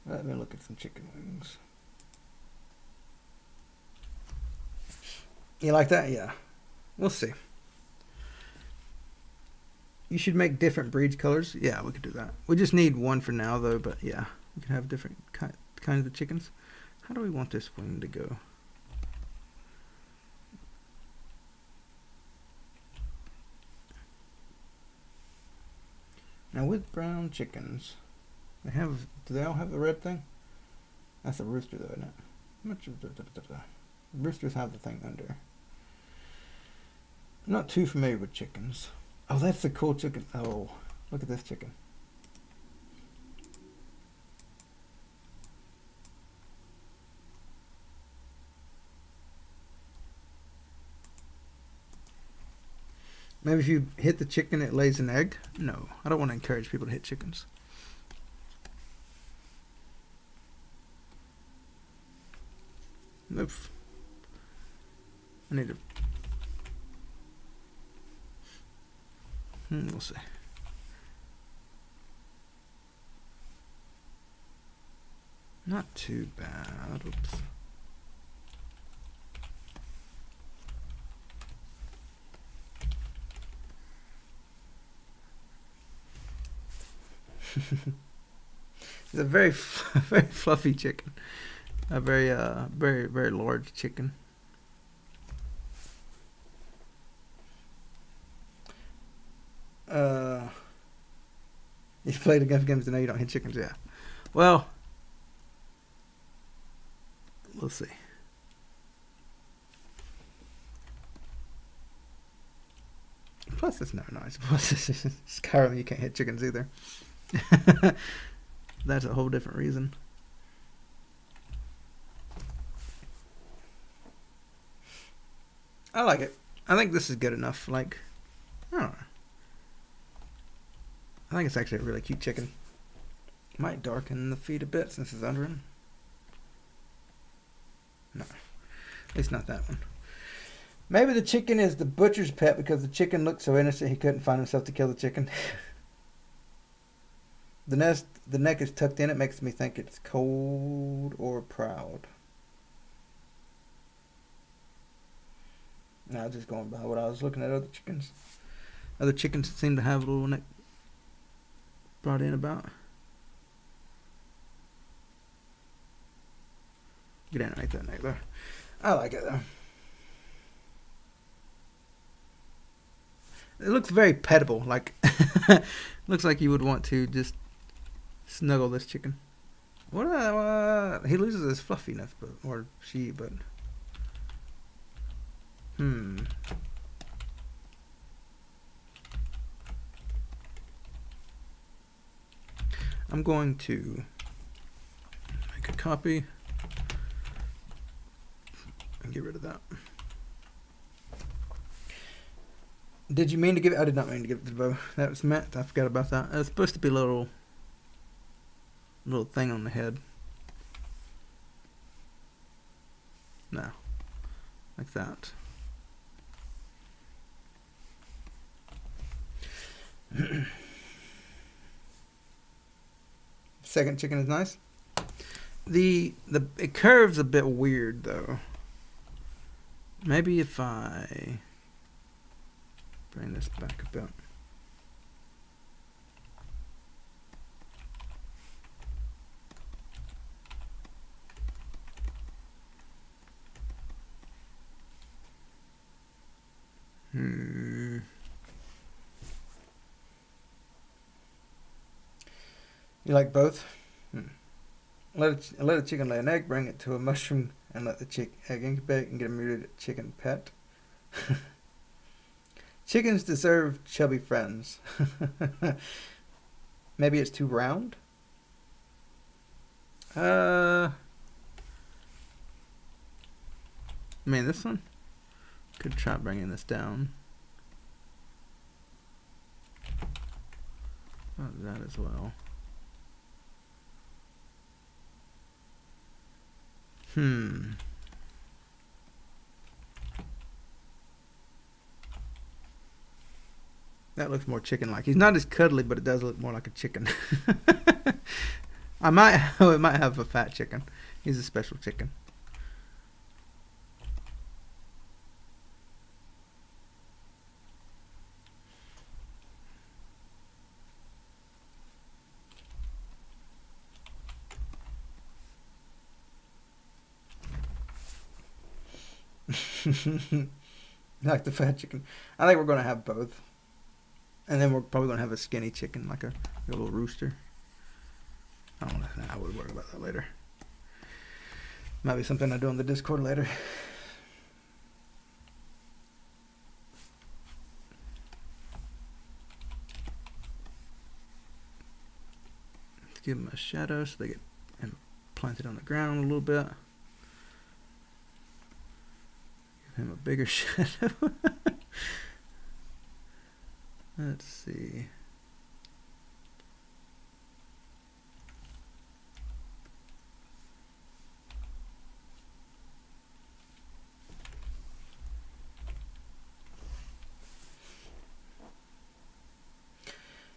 Let me look at some chicken wings. You like that? Yeah. We'll see. You should make different breeds colors. Yeah, we could do that. We just need one for now, though, but yeah. We can have different kinds of chickens. How do we want this wing to go? Now with brown chickens, do they all have the red thing? That's a rooster though, isn't it? Roosters have the thing under. I'm not too familiar with chickens. Oh, that's a cool chicken. Oh, look at this chicken. Maybe if you hit the chicken, it lays an egg. No, I don't want to encourage people to hit chickens. Oof. I need to. We'll see. Not too bad. Oops. It's a very, very fluffy chicken. A very, very large chicken. You've played enough games to know you don't hit chickens, yeah. Well, we'll see. Plus, it's not nice. Plus, it's Skyrim, you can't hit chickens either. That's a whole different reason. I like it. I think this is good enough. Like, I don't know. I think it's actually a really cute chicken. Might darken the feet a bit since it's under him. No, at least not that one. Maybe the chicken is the butcher's pet because the chicken looked so innocent he couldn't find himself to kill the chicken. The neck is tucked in. It makes me think it's cold or proud. Now, just going by what I was looking at other chickens. Other chickens seem to have a little neck brought in about. Get animate that neck there. I like it though. It looks very pettable. Like, looks like you would want to just snuggle this chicken. What? He loses his fluffiness, but or she, but. I'm going to make a copy and get rid of that. Did you mean to give it? I did not mean to give it to the bow. That was meant. I forgot about that. It was supposed to be a little thing on the head. No, like that. Second chicken is nice. It curves a bit weird though. Maybe if I bring this back a bit. You like both? Let a chicken lay an egg, bring it to a mushroom, and let the egg incubate and get a muted chicken pet. Chickens deserve chubby friends. Maybe it's too round? I mean, this one? Could try bringing this down. That as well. That looks more chicken-like. He's not as cuddly, but it does look more like a chicken. It might have a fat chicken. He's a special chicken. Like the fat chicken. I think we're going to have both. And then we're probably going to have a skinny chicken, like a little rooster. I don't know. I would worry about that later. Might be something I do on the Discord later. Let's give them a shadow so they get planted on the ground a little bit. Him a bigger shadow. Let's see.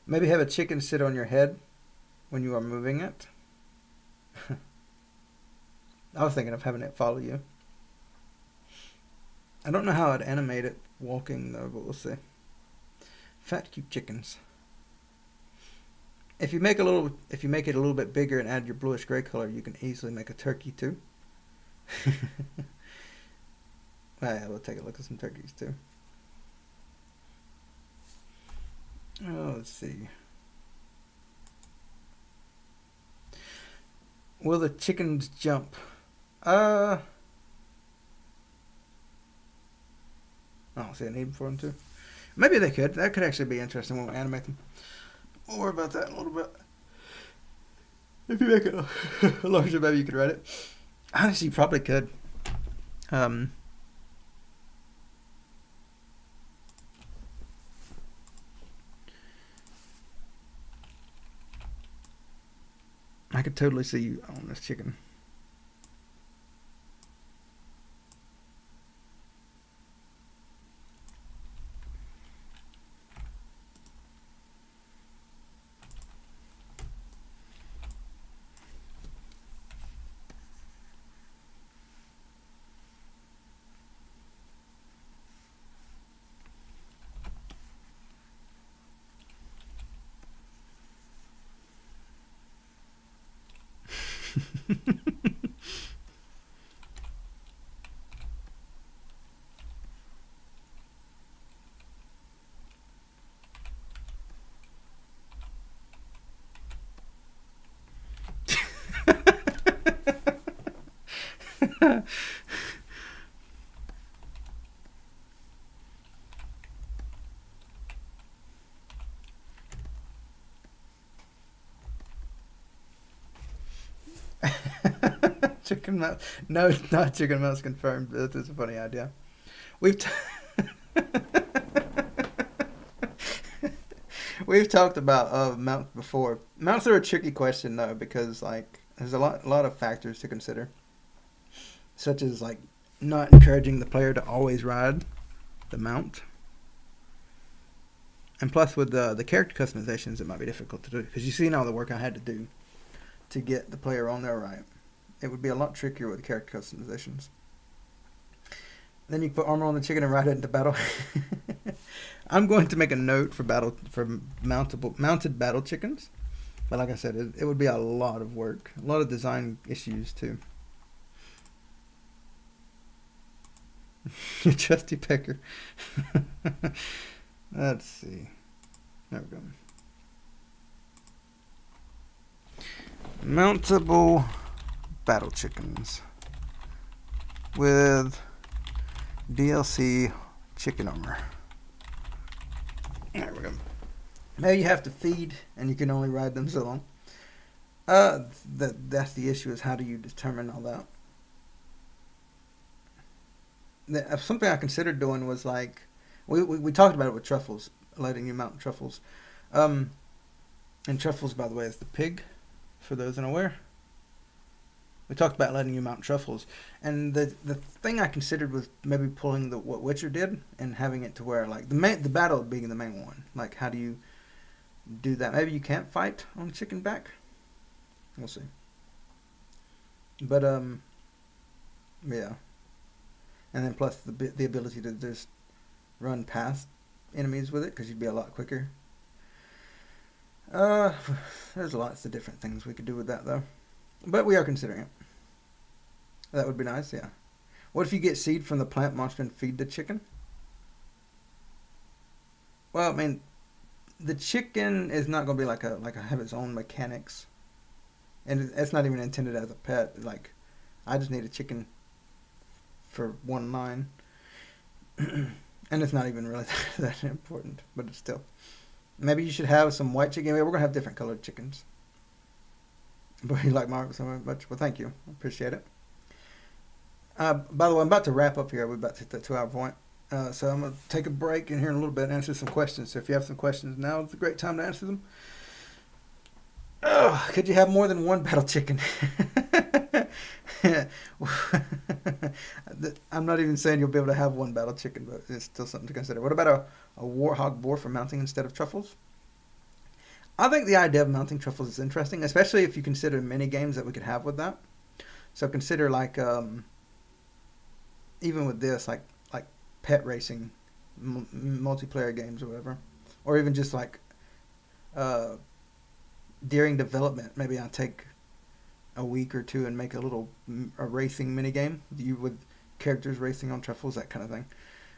Maybe have a chicken sit on your head when you are moving it. I was thinking of having it follow you. I don't know how I'd animate it walking though, but we'll see. Fat cute chickens. If you make it a little bit bigger and add your bluish gray color, you can easily make a turkey too. Yeah, we'll take a look at some turkeys too. Oh, let's see. Will the chickens jump? I don't see a need for them to. Maybe they could. That could actually be interesting when we animate them. We'll worry about that in a little bit. If you make it a larger, maybe you could write it. Honestly, you probably could. I could totally see you on this chicken. Chicken mouse. No, not chicken mouse confirmed. That is a funny idea. We've we've talked about mounts before. Mounts are a tricky question though, because like there's a lot of factors to consider, such as like not encouraging the player to always ride the mount, and plus with the character customizations, it might be difficult to do because you've seen all the work I had to do to get the player on there right. It would be a lot trickier with character customizations. Then you put armor on the chicken and ride it into battle. I'm going to make a note for mounted battle chickens, but like I said, it would be a lot of work, a lot of design issues too. Trusty pecker. Let's see. There we go. Mountable battle chickens with DLC chicken armor. There we go. Now you have to feed, and you can only ride them so long. That's the issue, is how do you determine all that? Something I considered doing was like, we talked about it with truffles, letting you mount truffles. And truffles, by the way, is the pig, for those unaware. We talked about letting you mount truffles, and the thing I considered was maybe pulling what Witcher did and having it to where like the battle being the main one. Like, how do you do that? Maybe you can't fight on the chicken back. We'll see. But yeah, and then plus the ability to just run past enemies with it, because you'd be a lot quicker. There's lots of different things we could do with that though, but we are considering it. That would be nice, yeah. What if you get seed from the plant monster and feed the chicken? Well, I mean, the chicken is not going to be like have its own mechanics, and it's not even intended as a pet. Like, I just need a chicken for 1 line, and it's not even really that important, but it's still. Maybe you should have some white chicken. We're going to have different colored chickens. But you like Mark so much. Well, thank you. I appreciate it. By the way, I'm about to wrap up here. We're about to hit the 2-hour point. So I'm going to take a break in here in a little bit and answer some questions. So if you have some questions, now is a great time to answer them. Could you have more than one battle chicken? I'm not even saying you'll be able to have one battle chicken, but it's still something to consider. What about a warhog boar for mounting instead of truffles? I think the idea of mounting truffles is interesting, especially if you consider mini games that we could have with that. So consider like even with this, like pet racing, multiplayer games or whatever, or even just like during development, maybe I'll take a week or two and make a racing mini game with characters racing on truffles, that kind of thing.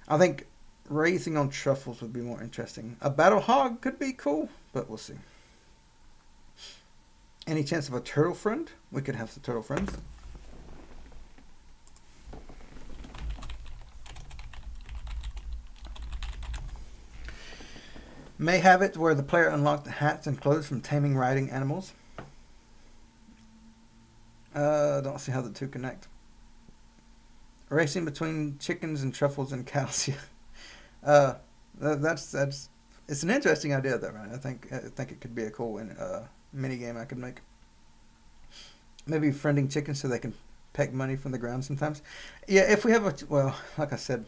I think racing on truffles would be more interesting. A battle hog could be cool, but we'll see. Any chance of a turtle friend? We could have some turtle friends. May have it where the player unlocked the hats and clothes from taming riding animals. Don't see how the two connect. Racing between chickens and truffles and cows. That's it's an interesting idea though, right? I think it could be a cool mini game I could make. Maybe friending chickens so they can peck money from the ground sometimes. Yeah, if we have like I said,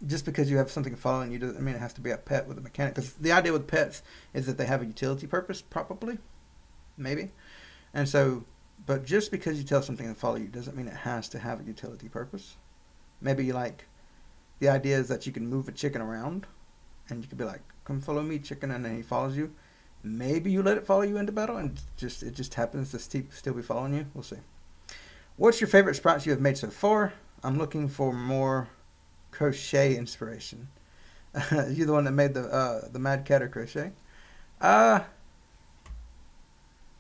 just because you have something following you doesn't mean it has to be a pet with a mechanic. Because the idea with pets is that they have a utility purpose, probably, maybe, and so. But just because you tell something to follow you doesn't mean it has to have a utility purpose. Maybe like the idea is that you can move a chicken around, and you could be like, "Come follow me, chicken," and then he follows you. Maybe you let it follow you into battle, and it just happens to still be following you. We'll see. What's your favorite sprites you have made so far? I'm looking for more crochet inspiration. You're the one that made the Mad Catter crochet.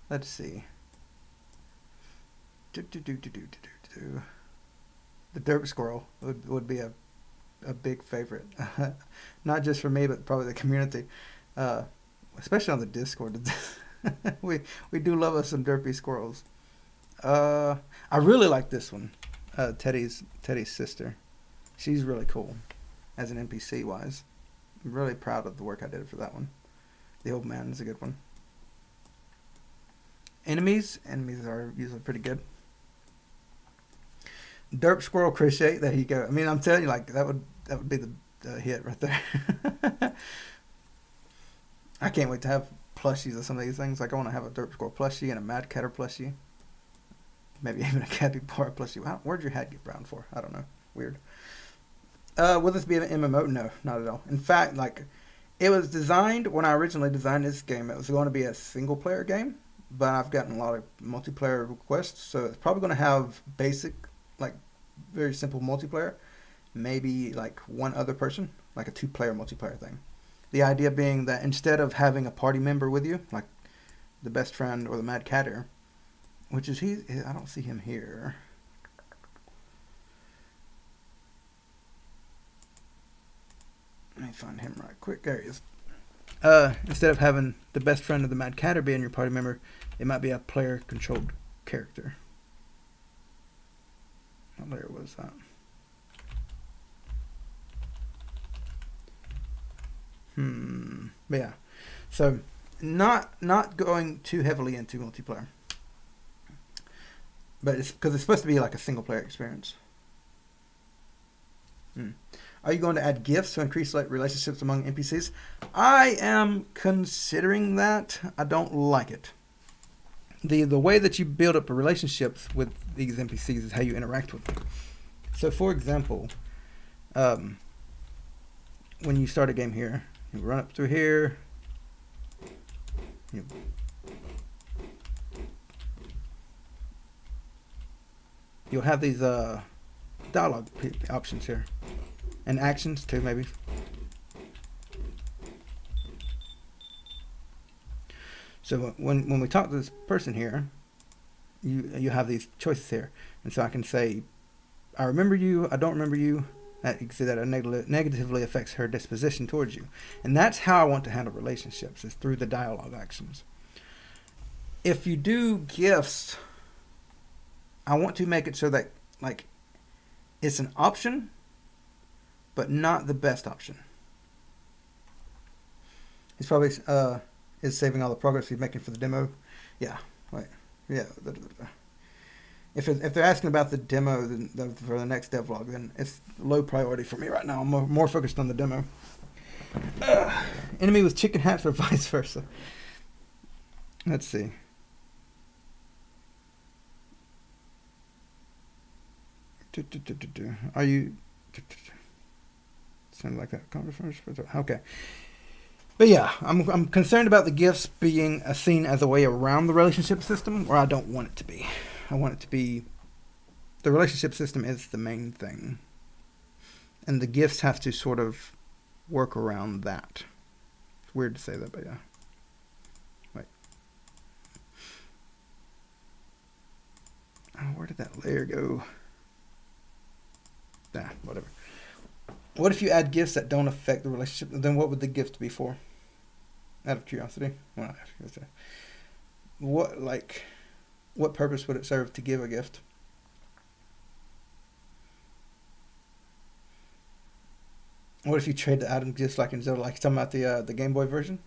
Let's see. The derp squirrel would be a big favorite. Not just for me, but probably the community. Especially on the Discord. we do love us some derpy squirrels. I really like this one. Teddy's sister. She's really cool as an NPC wise. I'm really proud of the work I did for that one. The old man is a good one. Enemies are usually pretty good. Derp squirrel crochet. There you go. I mean, I'm telling you, like that would be the hit right there. I can't wait to have plushies of some of these things. Like I want to have a derp squirrel plushie and a mad catter plushie. Maybe even a capybara plushie. Wow, where'd your hat get brown for? I don't know. Weird. Will this be an MMO? No, not at all. In fact, like it was designed when I originally designed this game. It was going to be a single player game, but I've gotten a lot of multiplayer requests, so it's probably going to have basic, like very simple multiplayer. Maybe like one other person, like a 2-player multiplayer thing. The idea being that instead of having a party member with you, like the best friend or the Mad Catter, which is I don't see him here. Let me find him right quick. There he is. Instead of having the best friend of the Mad Catter being your party member, it might be a player-controlled character. What layer was that? But yeah. So, not going too heavily into multiplayer. But it's because it's supposed to be like a single-player experience. Are you going to add gifts to increase like relationships among NPCs? I am considering that. I don't like it. The way that you build up a relationships with these NPCs is how you interact with them. So, for example, when you start a game here, you run up through here. You'll have these dialogue options here. And actions too, maybe. So when we talk to this person here, you have these choices here. And so I can say, I remember you, I don't remember you. That you can see that it negatively affects her disposition towards you. And that's how I want to handle relationships, is through the dialogue actions. If you do gifts, I want to make it so that like it's an option, but not the best option. He's probably is saving all the progress he's making for the demo. Yeah, right. Yeah. If they're asking about the demo for the next devlog, then it's low priority for me right now. I'm more focused on the demo. Enemy with chicken hats or vice versa. Let's see. Are you... Sound like that conversation? Okay. But yeah, I'm concerned about the gifts being seen as a way around the relationship system, where I don't want it to be. I want it to be... The relationship system is the main thing. And the gifts have to sort of work around that. It's weird to say that, but yeah. Wait. Oh, where did that layer go? Nah, whatever. What if you add gifts that don't affect the relationship? Then what would the gift be for? Out of curiosity. Well, not out of curiosity. What purpose would it serve to give a gift? What if you trade the items just like in Zelda, like talking about the Game Boy version?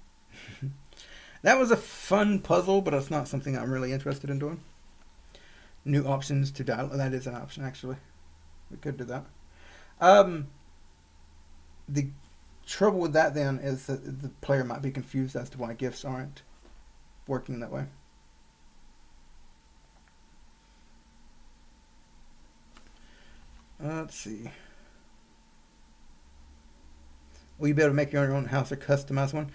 That was a fun puzzle, but it's not something I'm really interested in doing. New options to dialogue. That is an option, actually. We could do that. The trouble with that then is that the player might be confused as to why gifts aren't working that way. Let's see. Will you be able to make your own house or customize one?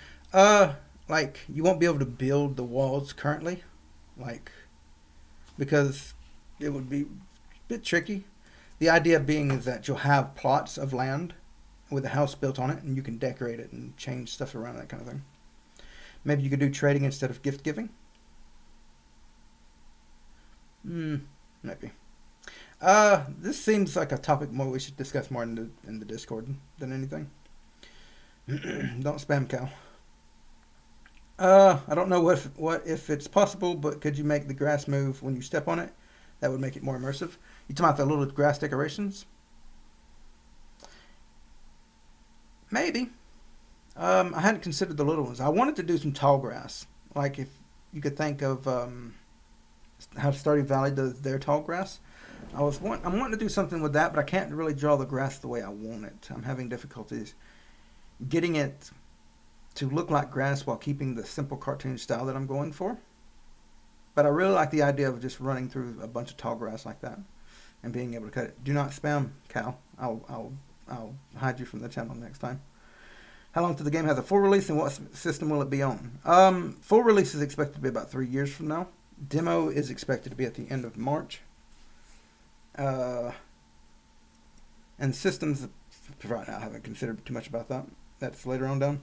Like, you won't be able to build the walls currently. Like, because it would be a bit tricky. The idea being is that you'll have plots of land with a house built on it, and you can decorate it and change stuff around, that kind of thing. Maybe you could do trading instead of gift giving. Maybe. This seems like a topic more we should discuss more in the Discord than anything. Don't spam Cal. I don't know what if it's possible, but could you make the grass move when you step on it? That would make it more immersive. You talking about the little grass decorations? Maybe. I hadn't considered the little ones. I wanted to do some tall grass. Like if you could think of how Stardew Valley does their tall grass. I'm wanting to do something with that, but I can't really draw the grass the way I want it. I'm having difficulties getting it to look like grass while keeping the simple cartoon style that I'm going for. But I really like the idea of just running through a bunch of tall grass like that and being able to cut it. Do not spam, Cal. I'll hide you from the channel next time. How long till the game has a full release, and what system will it be on? Full release is expected to be about 3 years from now. Demo is expected to be at the end of March. And systems, right now I haven't considered too much about that. That's later on down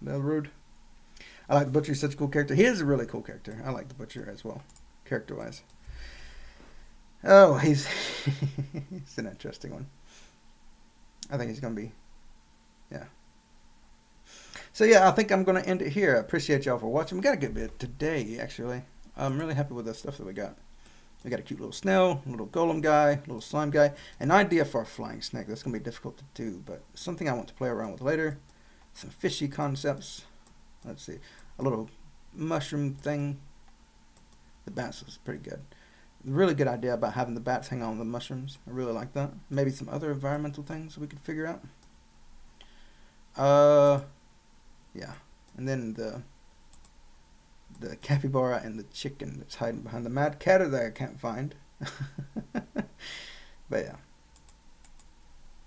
the road. I like the Butcher. He's such a cool character. He is a really cool character. I like the Butcher as well, character-wise. Oh, he's he's an interesting one. I think he's going to be, yeah. So yeah, I think I'm going to end it here. I appreciate y'all for watching. We got a good bit today, actually. I'm really happy with the stuff that we got. We got a cute little snail, a little golem guy, a little slime guy. An idea for a flying snake. That's going to be difficult to do, but something I want to play around with later. Some fishy concepts. Let's see. A little mushroom thing. The bats was pretty good. Really good idea about having the bats hang on the mushrooms. I really like that. Maybe some other environmental things we could figure out. Yeah. And then the capybara and the chicken that's hiding behind the mad cat that I can't find. But yeah.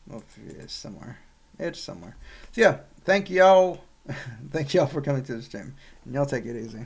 Well, it's somewhere. It's somewhere. So yeah, thank y'all. Thank y'all for coming to the stream. And y'all take it easy.